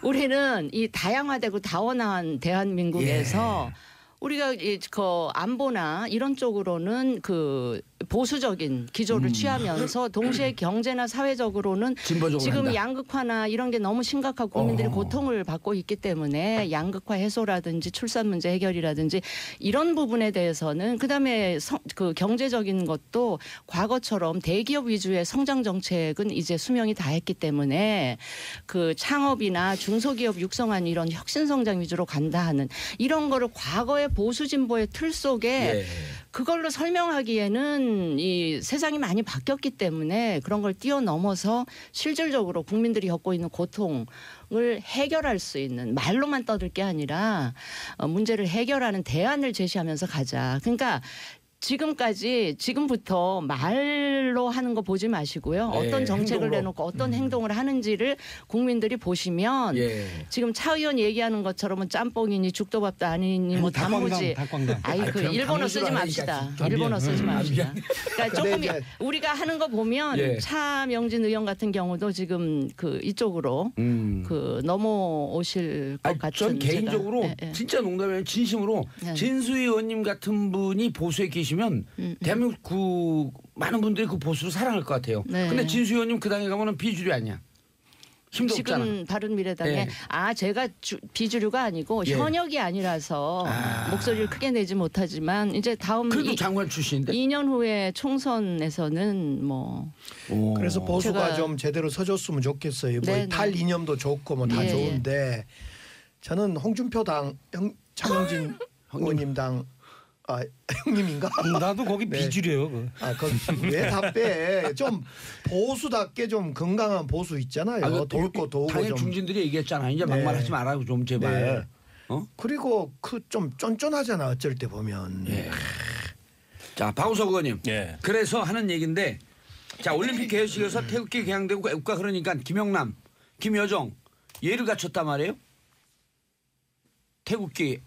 우리는 이 다양화되고 다원화한 대한민국에서 우리가 그 안보나 이런 쪽으로는 그 보수적인 기조를 취하면서 동시에 경제나 사회적으로는 지금 한다. 양극화나 이런 게 너무 심각하고 국민들이 고통을 받고 있기 때문에 양극화 해소라든지 출산 문제 해결이라든지 이런 부분에 대해서는 그다음에 그 경제적인 것도 과거처럼 대기업 위주의 성장 정책은 이제 수명이 다했기 때문에 그 창업이나 중소기업 육성한 이런 혁신 성장 위주로 간다 하는 이런 거를 과거의 보수 진보의 틀 속에 그걸로 설명하기에는 이 세상이 많이 바뀌었기 때문에 그런 걸 뛰어넘어서 실질적으로 국민들이 겪고 있는 고통을 해결할 수 있는 말로만 떠들 게 아니라 문제를 해결하는 대안을 제시하면서 가자. 그러니까 지금부터 말로 하는 거 보지 마시고요. 어떤 정책을 내놓고 어떤 행동을 하는지를 국민들이 보시면 지금 차 의원 얘기하는 것처럼은 짬뽕이니 죽도밥도 아니니 뭐 단무지. 그 일본어 쓰지 맙시다. 일본어 쓰지 맙시다. 그러니까 조금 우리가 하는 거 보면 차명진 의원 같은 경우도 지금 그 이쪽으로 그 넘어오실 것 같은. 전 개인적으로 진짜 농담이에요. 진심으로 진수희 의원님 같은 분이 보수에 계시면 대한민국 그 많은 분들이 그 보수를 사랑할 것 같아요. 근데 진수 의원님 그 당에 가면은 비주류 아니야. 힘도 지금 없잖아. 바른미래당에 제가 비주류가 아니고 현역이 아니라서 목소리를 크게 내지 못하지만 이제 다음 그래도 장관 출신인데 2년 후에 총선에서는 뭐 그래서 보수가 좀 제대로 서줬으면 좋겠어요. 뭐 탈 이념도 좋고 뭐 다 좋은데 저는 홍준표 당 차명진 의원님 당 형님인가? 나도 거기 비주류예요. 왜 다 빼? 좀 보수답게 좀 건강한 보수 있잖아요. 돌고 도우고 당의 좀. 중진들이 얘기했잖아. 이제 막말하지 말라고 좀 제발. 그리고 그 좀 쫀쫀하잖아. 어쩔 때 보면. 자, 박우석 의원님. 그래서 하는 얘기인데, 자 올림픽 개회식에서 태극기 개양되고 애국가 그러니까 김영남, 김여정 예를 갖췄단 말이에요. 태극기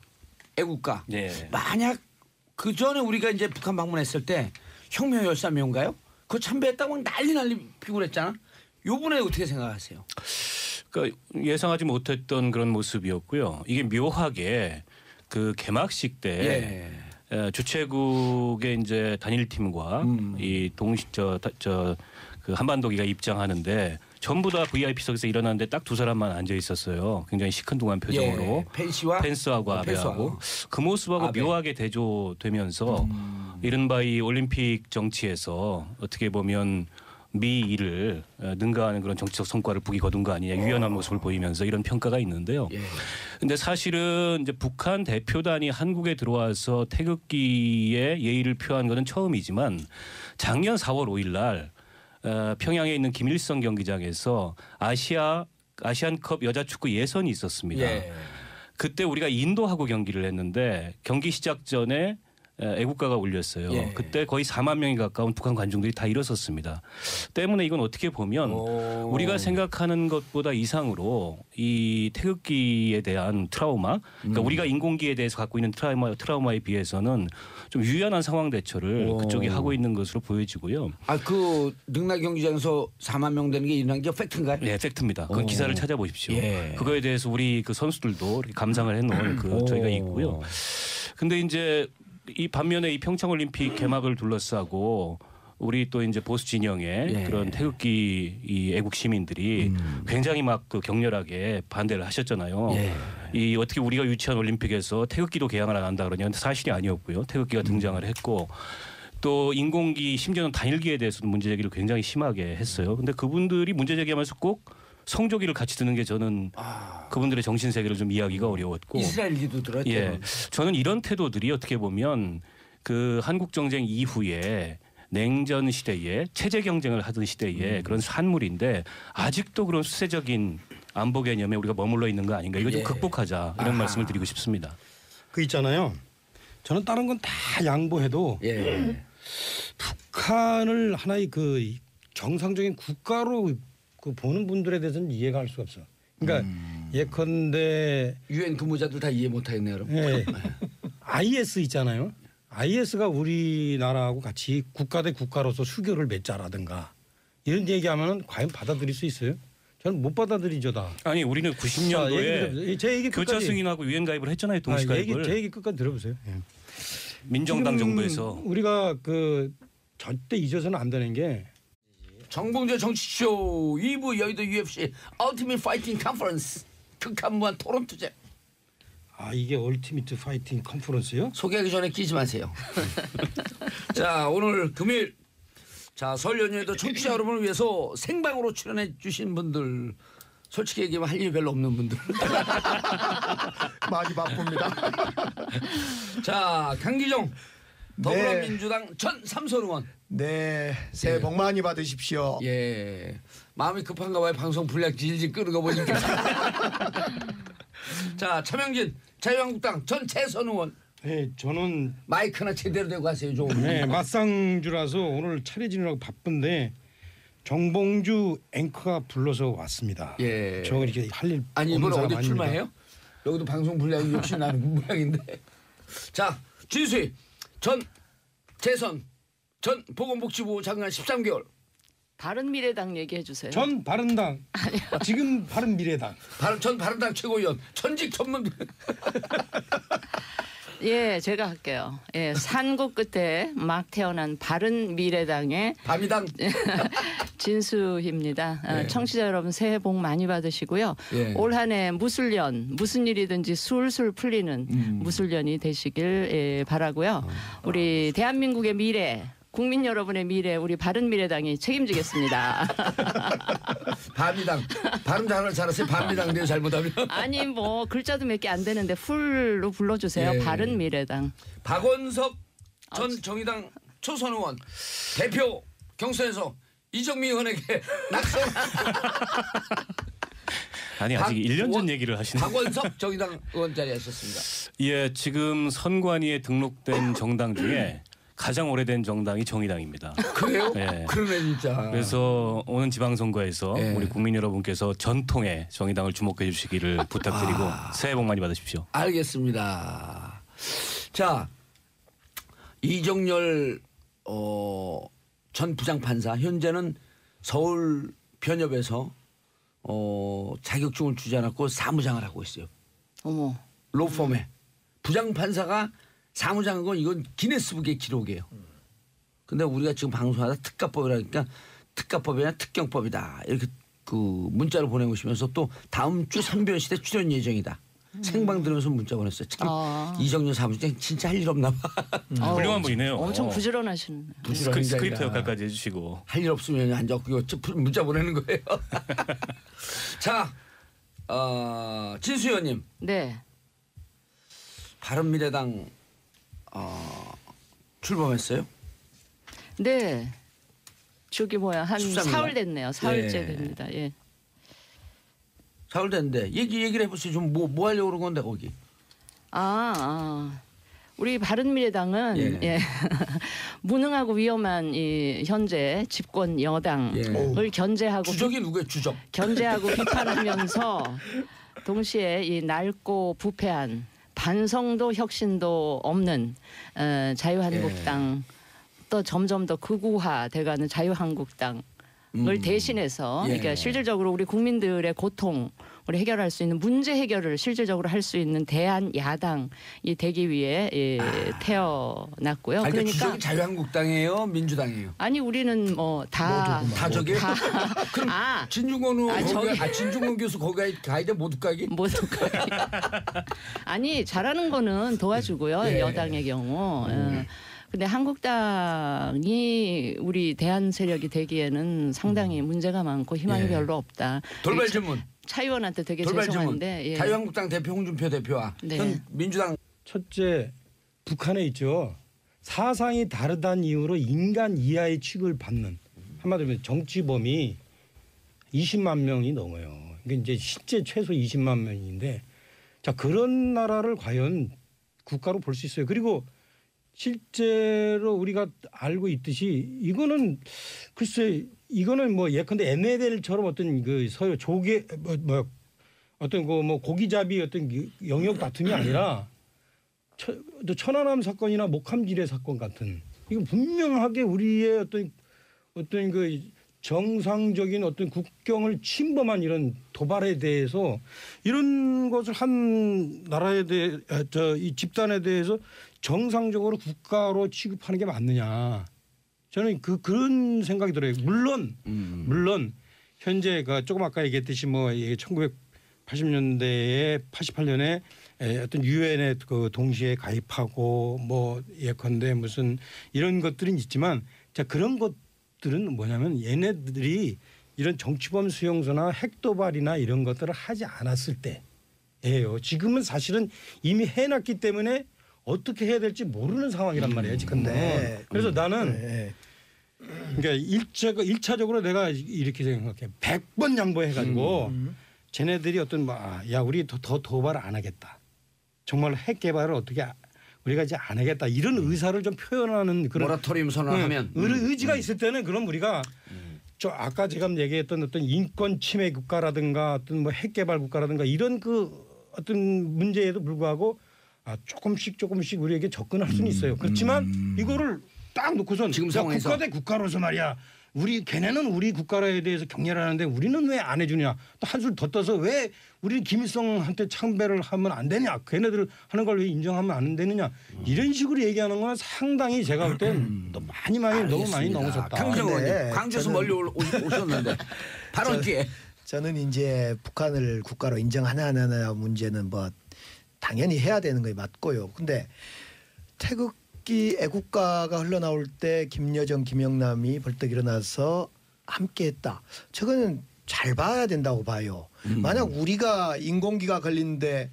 애국가. 만약 그 전에 우리가 이제 북한 방문했을 때 혁명 열사명가요? 그거 참배했다고 난리 피고 그랬잖아. 요번에 어떻게 생각하세요? 그러니까 예상하지 못했던 그런 모습이었고요. 이게 묘하게 그 개막식 때 주최국의 이제 단일팀과 이 그 한반도기가 입장하는데 전부 다 VIP석에서 일어났는데 딱 두 사람만 앉아 있었어요. 굉장히 시큰둥한 표정으로. 펜스하고 아베하고. 그 모습하고 묘하게 대조되면서 이른바 이 올림픽 정치에서 어떻게 보면 미일을 능가하는 그런 정치적 성과를 북이 거둔 거 아니냐 유연한 모습을 보이면서 이런 평가가 있는데요. 근데 사실은 이제 북한 대표단이 한국에 들어와서 태극기에 예의를 표한 것은 처음이지만 작년 4월 5일 날 평양에 있는 김일성 경기장에서 아시안컵 여자축구 예선이 있었습니다. 그때 우리가 인도하고 경기를 했는데 경기 시작 전에 애국가가 울렸어요. 그때 거의 4만 명이 가까운 북한 관중들이 다 일어섰습니다. 때문에 이건 어떻게 보면 우리가 생각하는 것보다 이상으로 이 태극기에 대한 트라우마, 그러니까 우리가 인공기에 대해서 갖고 있는 트라우마에 비해서는 좀 유연한 상황 대처를 그쪽이 하고 있는 것으로 보여지고요. 그 능락 경기장에서 4만 명 되는 게 일어난 게 팩트인가요? 네, 팩트입니다. 그 기사를 찾아보십시오. 그거에 대해서 우리 그 선수들도 감상을 해놓은 그 저희가 있고요. 근데 이제 이 반면에 이 평창올림픽 개막을 둘러싸고 우리 또 이제 보수 진영의 예. 그런 태극기 이 애국 시민들이 굉장히 막 그 격렬하게 반대를 하셨잖아요. 예. 이 어떻게 우리가 유치한 올림픽에서 태극기도 개항을 안 한다 그러냐. 근데 사실이 아니었고요. 태극기가 등장을 했고 또 인공기 심지어는 단일기에 대해서도 문제 제기를 굉장히 심하게 했어요. 근데 그분들이 문제 제기하면서 꼭 성조기를 같이 드는 게 저는 그분들의 정신 세계를 좀 이해하기가 어려웠고 이스라엘기도 들었죠. 예. 저는 이런 태도들이 어떻게 보면 그 한국 정쟁 이후에 냉전 시대에 체제 경쟁을 하던 시대에 그런 산물인데 아직도 그런 수세적인 안보 개념에 우리가 머물러 있는 거 아닌가. 이거 좀 예. 극복하자 이런 말씀을 드리고 싶습니다. 그 있잖아요. 저는 다른 건 다 양보해도 예. 북한을 하나의 그 정상적인 국가로 그 보는 분들에 대해서는 이해가 할 수가 없어. 그러니까 예컨대 유엔 근무자들 다 이해 못하겠네요. 여러분. 예, IS 있잖아요. IS가 우리나라하고 같이 국가 대 국가로서 수교를 맺자라든가 이런 얘기하면은 과연 받아들일 수 있어요? 저는 못 받아들이죠 다. 아니 우리는 자, 90년도에 제 얘기 교차 끝까지. 승인하고 유엔 가입을 했잖아요. 동시 가입을. 제 얘기 끝까지 들어보세요. 예. 민정당 지금 정부에서. 우리가 그 절대 잊어서는 안 되는 게 정봉재 정치쇼 2부 여의도 UFC 얼티밋 파이팅 컨퍼런스 극한 무한 토론 투쟁. 이게 얼티미트 파이팅 컨퍼런스요? 소개하기 전에 끼지 마세요. 자 오늘 금요일 설 연휴에도 청취자 여러분을 위해서 생방으로 출연해 주신 분들 솔직히 얘기하면 할 일이 별로 없는 분들. 많이 바쁩니다. 자 강기정 더불어민주당 전 삼선 의원. 네, 새해 복 많이 받으십시오. 예, 마음이 급한가 봐요. 방송 분량 질질 끄는 거 보니까. 자 차명진 자유한국당 전 재선 의원. 네, 저는 마이크나 제대로 대고 하세요 좀. 네, 맞상주라서 오늘 차려지느라고 바쁜데 정봉주 앵커가 불러서 왔습니다. 예. 저 이렇게 할 일 아니 없는 이번에 사람 어디 아닙니다. 출마해요? 여기도 방송 분량이 욕심 나는 모양인데. 자 진수희 전 재선 전 보건복지부 장관 13개월. 바른미래당 얘기해 주세요. 전 바른당 지금 바른미래당 전 바른당 최고위원 전직 전문. 예, 제가 할게요. 예, 산고 끝에 막 태어난 바른미래당의 밤이당. 진수희입니다. 네. 청취자 여러분 새해 복 많이 받으시고요. 예. 올 한 해 무술년 무슨 일이든지 술술 풀리는 무술년이 되시길 바라고요. 우리 대한민국의 미래 국민 여러분의 미래 우리 바른미래당이 책임지겠습니다. 밤이당. 발음 잘하세요. 밤이당 돼요 잘못하면. 아니 뭐 글자도 몇 개 안 되는데 풀로 불러주세요. 예. 바른미래당. 박원석 전 정의당 초선 의원 대표 경선에서 이정미 의원에게 낙선. 아니 아직 1년 전 얘기를 하시는. 박원석 정의당 의원 자리하셨습니다. 예, 지금 선관위에 등록된 정당 중에 가장 오래된 정당이 정의당입니다. 그래요? 예. 그러네 진짜. 그래서 오는 지방선거에서 예. 우리 국민 여러분께서 전통의 정의당을 주목해 주시기를 부탁드리고 새해 복 많이 받으십시오. 알겠습니다. 자 이정열 전 부장판사 현재는 서울 변협에서 자격증을 주지 않았고 사무장을 하고 있어요. 어머. 로펌에 부장판사가 사무장한 건 이건 기네스북의 기록이에요. 근데 우리가 지금 방송하다 특가법이라니까 특가법이 아니라 특경법이다 이렇게 그 문자를 보내오시면서 또 다음 주 선변시대 출연 예정이다. 생방 들으면서 문자 보냈어요. 참 이정열 사무장 진짜 할 일 없나 봐. 훌륭한 분이네요. 엄청 부지런하시네. 스크립트 역할까지 해주시고. 할 일 없으면 앉아서 문자 보내는 거예요. 자, 진수 의원님. 네. 바른미래당 출범했어요? 네. 저기 뭐야 한 13일 날? 사흘 됐네요. 사흘째 예. 됩니다. 예. 사흘 됐는데 얘기를 해보세요. 좀 뭐 하려고 그런 건데 거기. 우리 바른미래당은 예. 예. 무능하고 위험한 이 현재 집권 여당을 견제하고 주적이 누구예요? 주적. 견제하고 비판하면서 동시에 이 낡고 부패한 반성도 혁신도 없는 자유한국당 또 점점 더 극우화돼가는 자유한국당을 대신해서 그러니까 실질적으로 우리 국민들의 고통 우리 해결할 수 있는 문제 해결을 실질적으로 할 수 있는 대한 야당이 되기 위해 태어났고요. 아니, 그러니까 주적이 자유한국당이에요, 민주당이에요. 아니 우리는 다 저게 그럼 진중권 진중권 교수 거기 가야 돼 모두 가기? 모두 가기. 아니 잘하는 거는 도와주고요. 예. 여당의 경우. 근데 한국당이 우리 대한 세력이 되기에는 상당히 문제가 많고 희망이 예. 별로 없다. 돌발 질문. 차 의원한테 되게 돌발 질문. 죄송한데 예. 자유한국당 대표 홍준표 대표와 네. 현 민주당 첫째, 북한에 있죠. 사상이 다르다는 이유로 인간 이하의 취급을 받는, 한마디로 정치범이 20만 명이 넘어요. 이게 이제 실제 최소 20만 명인데, 자 그런 나라를 과연 국가로 볼 수 있어요. 그리고 실제로 우리가 알고 있듯이 이거는 글쎄 이거는 뭐 예컨대 NLL처럼 어떤 그 서로 조개 뭐 어떤 그 뭐 고기잡이 어떤 영역 다툼이 아니라 천안함 사건이나 목함지뢰 사건 같은, 이거 분명하게 우리의 어떤 그 정상적인 어떤 국경을 침범한 이런 도발에 대해서 이런 것을 한 나라에 대해 이 집단에 대해서 정상적으로 국가로 취급하는 게 맞느냐, 저는 그런 생각이 들어요. 물론 현재가 조금 아까 얘기했듯이 뭐 1980년대에 88년에 어떤 유엔에 그 동시에 가입하고 뭐 예컨대 무슨 이런 것들은 있지만, 자 그런 것들은 뭐냐면 얘네들이 이런 정치범 수용소나 핵도발이나 이런 것들을 하지 않았을 때예요. 지금은 사실은 이미 해놨기 때문에 어떻게 해야 될지 모르는 상황이란 말이에요. 지금. 그래서 나는 그러니까 일차적으로 내가 이렇게 생각해. 100번 양보해가지고 쟤네들이 어떤 야 우리 더 도발 안 하겠다. 정말 핵 개발을 어떻게 우리가 이제 안 하겠다. 이런 의사를 좀 표현하는 그런 모라토리움 선언하면 의지가 있을 때는 그럼 우리가 저 아까 제가 얘기했던 어떤 인권 침해 국가라든가 어떤 뭐 핵 개발 국가라든가 이런 그 어떤 문제에도 불구하고 조금씩 우리에게 접근할 수는 있어요. 그렇지만 이거를 딱 놓고선 지금 상황에서 국가 대 국가로서 말이야. 걔네는 우리 국가에 대해서 격려를 하는데 우리는 왜 안 해주냐. 또 한술 더 떠서 왜 우리는 김일성한테 창배를 하면 안 되냐. 걔네들 하는 걸 왜 인정하면 안 되느냐. 이런 식으로 얘기하는 건 상당히 제가 볼 땐 너무 많이 넘어섰다. 강정 의원님 광주에서 멀리 오셨는데 발언 기회. 저는 이제 북한을 국가로 인정하느냐 문제는 뭐 당연히 해야 되는 게 맞고요. 근데 태극기 애국가가 흘러나올 때 김여정, 김영남이 벌떡 일어나서 함께했다. 저거는 잘 봐야 된다고 봐요. 만약 우리가 인공기가 걸리는데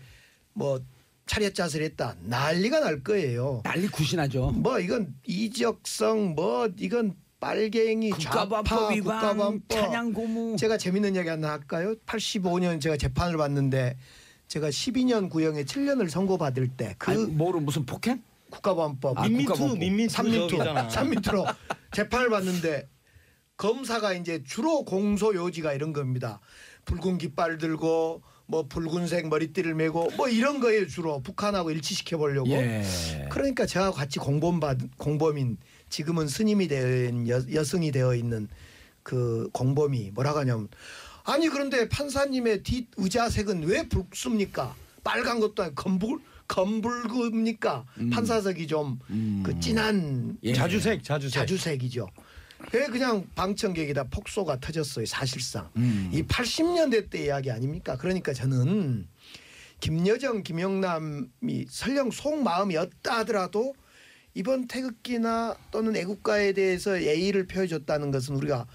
뭐 차렷자세했다 난리가 날 거예요. 난리 굿이나죠. 뭐 이건 이적성 뭐 이건 빨갱이 국가범법 좌파 위반 국가범법. 찬양 고무. 제가 재밌는 얘기 하나 할까요? 85년 제가 재판을 받는데 제가 12년 구형에 7년을 선고받을 때 그 뭐로 무슨 폭행? 국가범법 민미투 3미투로 재판을 받는데 검사가 이제 주로 공소 요지가 이런 겁니다. 붉은 깃발 들고 뭐 붉은색 머리띠를 메고 뭐 이런 거에 주로 북한하고 일치시켜 보려고. 예. 그러니까 저와 같이 공범인 지금은 스님이 된 여성이 되어 있는 그 공범이 뭐라고 하냐면 아니 그런데 판사님의 뒷 의자색은 왜 붉습니까? 빨간 것도 아니고 검붉습니까? 판사석이 좀 그 진한 예. 자주색이죠. 그냥 방청객이다 폭소가 터졌어요. 사실상 이 80년대 때 이야기 아닙니까? 그러니까 저는 김여정, 김영남이 설령 속마음이었다 하더라도 이번 태극기나 또는 애국가에 대해서 예의를 표해줬다는 것은 우리가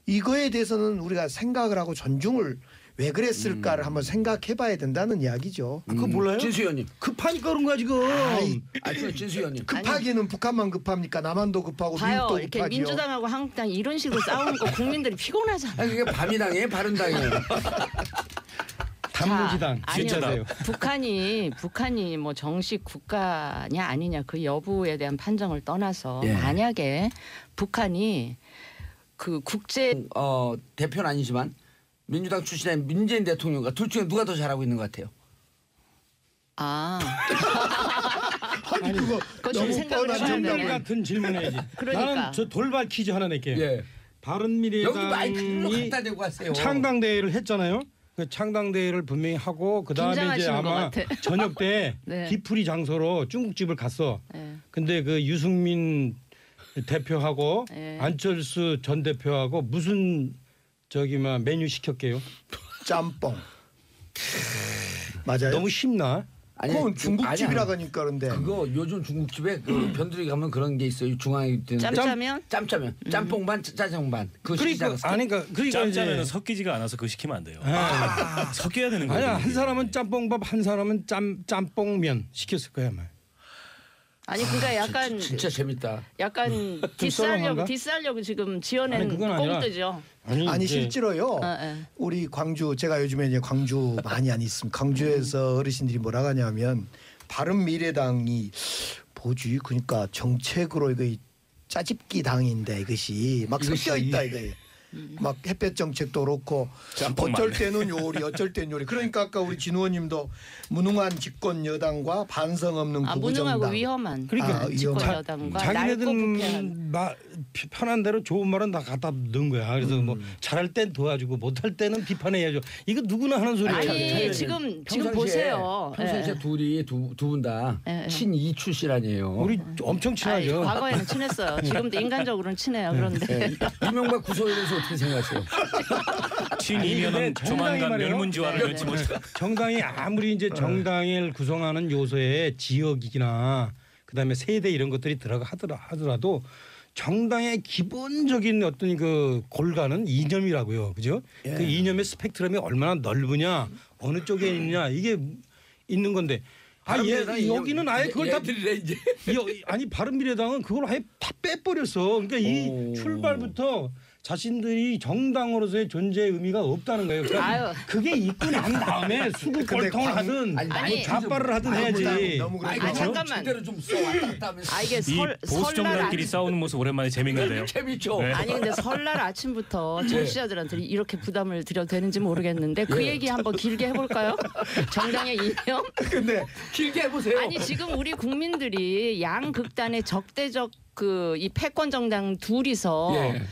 이거에 대해서는 우리가 생각을 하고 존중을 왜 그랬을까를 한번 생각해봐야 된다는 이야기죠. 그거 몰라요? 진수 의원님. 급하니까 그런 거야 지금. 진수 의원님. 급하기는 북한만 급합니까? 남한도 급하고 봐요. 미국도 이렇게 급하죠. 민주당하고 한국당 이런 식으로 싸우는 거 국민들이 피곤하잖아요. 아니 그게 바미당이에요, 바른당이에요. 단무지당 아니요. 북한이 뭐 정식 국가냐 아니냐 그 여부에 대한 판정을 떠나서 예. 만약에 북한이 그 국제 대표는 아니지만 민주당 출신의 문재인 대통령과 둘 중에 누가 더 잘하고 있는 것 같아요? 아니 그거 그거 좀 너무 생각을 뻔한 해봐야 정답을 되네. 같은 질문해야지. 그러니까. 나는 저 돌발 퀴즈 하나 낼게요. 예. 여기 마이크로 바른미래당이 갖다 대고 하세요. 창당대회를 했잖아요. 그 창당대회를 분명히 하고 그 다음에 이제 긴장하시는 것 아마 같아. 저녁 때 네. 뒤풀이 장소로 중국집을 갔어. 네. 근데 그 유승민 대표하고 네. 안철수 전 대표하고 무슨 저기 막 메뉴 시켰게요? 짬뽕. 맞아요. 너무 쉽나? 아니, 그건 중국집이라 아니야. 하니까 그런데 그거 요즘 중국집에 그 변두리 가면 그런 게 있어요. 중앙에 있는데 짬짜면? 짬짜면 짬뽕 반 짜장 반. 그거 그러니까 시키지 아니 그러니까 짬짜면은 이제 섞이지가 않아서 그거 시키면 안 돼요. 아. 섞여야 되는 거예요. 아니야 한 사람은 짬뽕밥 한 사람은 짬뽕면 시켰을 거야 아마. 아니 그러니까 약간 진짜 재밌다. 약간 썰렁한가? 디스하려고 지금 아니, 지어낸 그건 아니라- 꽁트죠. 아니 이제 실제로요. 예. 우리 광주 제가 요즘에 이제 광주 많이 안 있습니다. 광주에서 어르신들이 뭐라 하냐면 바른미래당이 뭐지? 그러니까 정책으로 이거 짜집기 당인데 이것이 막 섞여 있다 이거. 막 햇볕 정책도 그렇고 짬뽕만. 어쩔 때는 요리 어쩔 때는 요리. 그러니까 아까 우리 진 의원님도 무능한 집권 여당과 반성 없는 아 구구정당. 무능하고 위험한 그러니까 집권 위험한. 여당과 낡고 부패한. 자기네들 편한 대로 좋은 말은 다 갖다 넣은 거야. 그래서 뭐 잘할 땐 도와주고 못할 때는 비판해야죠. 이거 누구나 하는 소리야. 아니 지금 보세요. 평상시에 예. 둘이 두 분 다 예, 예. 친이 출신아니에요. 우리 엄청 아니, 친하죠. 과거에는 친했어요. 지금도 인간적으로는 친해요. 그런데 이명박 구속에 대해서 어떻게 생각하세요? 친이면은 근데 정당이 조만간 말이에요. 멸문지화를 네, 멸치 네. 못해. 정당이 아무리 이제 정당을 구성하는 요소에 지역이나 그다음에 세대 이런 것들이 들어가 하더라도 정당의 기본적인 어떤 그 골간은 이념이라고요. 그죠? 그 이념의 스펙트럼이 얼마나 넓으냐, 어느 쪽에 있느냐 이게 있는 건데. 여기는 아예 그걸 다 얘들이래 이제. 아니 바른미래당은 그걸 아예 다 빼버렸어. 그러니까 이 오. 출발부터 자신들이 정당으로서의 존재의 의미가 없다는 거예요. 그러니까 아유. 그게 있고 난 다음에 수국 근데 골통을 하든 아니, 좌빨을 하든 해야지. 너무 그래. 아니, 잠깐만. 제대로 좀 써 왔다 갔다 하면서. 아 이게 이 보수 설날 정당끼리 아침 싸우는 모습 오랜만에 재밌는데요. 재밌죠. 네. 아니 근데 설날 아침부터 청취자들한테 이렇게 부담을 드려도 되는지 모르겠는데 그 얘기 한번 길게 해볼까요? 정당의 이념? 근데 길게 해보세요. 아니 지금 우리 국민들이 양극단의 적대적 그 이 패권 정당 둘이서 예.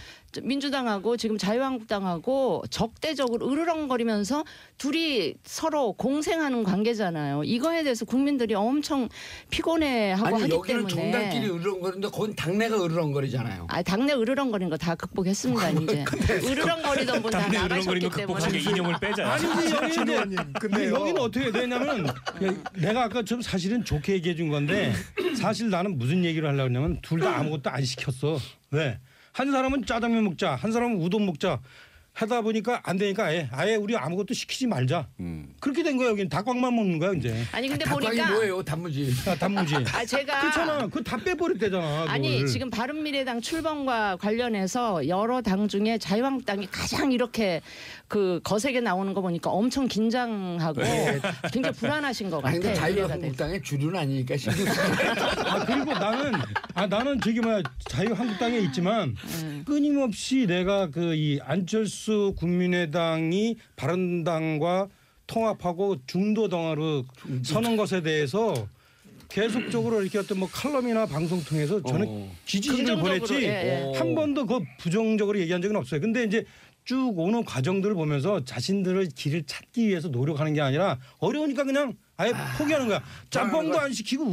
민주당하고 지금 자유한국당하고 적대적으로 으르렁거리면서 둘이 서로 공생하는 관계잖아요. 이거에 대해서 국민들이 엄청 피곤해하고 아니 하기 여기는 때문에. 정당끼리 으르렁거리는데 거긴 당내가 으르렁거리잖아요. 아 당내 으르렁거리는 거 다 극복했습니다 이제. 으르렁거리던 분 다 당내 으르렁거리는 나가셨기 거 극복한 게 때문에. 이념을 빼자. 아니지 여기 진 이제 의원님. 근데요. 여기는 어떻게 되냐면 내가 아까 좀 사실은 좋게 얘기해 준 건데 사실 나는 무슨 얘기를 하려고 하냐면 둘 다 아무것도 안 시켰어. 왜? 한 사람은 짜장면 먹자, 한 사람은 우동 먹자 하다 보니까 안 되니까 아예 우리 아무것도 시키지 말자. 그렇게 된 거야. 여기는 닭광만 먹는 거야 이제. 아니 근데 닭광이 보니까 뭐예요? 단무지. 단무지. 아 제가 그렇잖아. 그거 다 빼버렸대잖아. 아니 그걸. 지금 바른미래당 출범과 관련해서 여러 당 중에 자유한국당이 가장 이렇게 그 거세게 나오는 거 보니까 엄청 긴장하고 굉장히 불안하신 것 아니 같아요. 근데 이해가 돼요. 자유한국당의 주류는 아니니까 신경 쓰. 그리고 나는 저기 뭐야 자유한국당에 있지만 끊임없이 내가 그 이 안철수 국민의당이 바른당과 통합하고 중도당으로 서는 것에 대해서 계속적으로 이렇게 어떤 뭐 칼럼이나 방송 통해서 저는 지지를 긍정적으로, 보냈지 예, 예. 한 번도 그 부정적으로 얘기한 적은 없어요. 근데 이제 쭉 오는 과정들을 보면서 자신들의 길을 찾기 위해서 노력하는 게 아니라 어려우니까 그냥 아예 포기하는 거야. 짬뽕도 안 시키고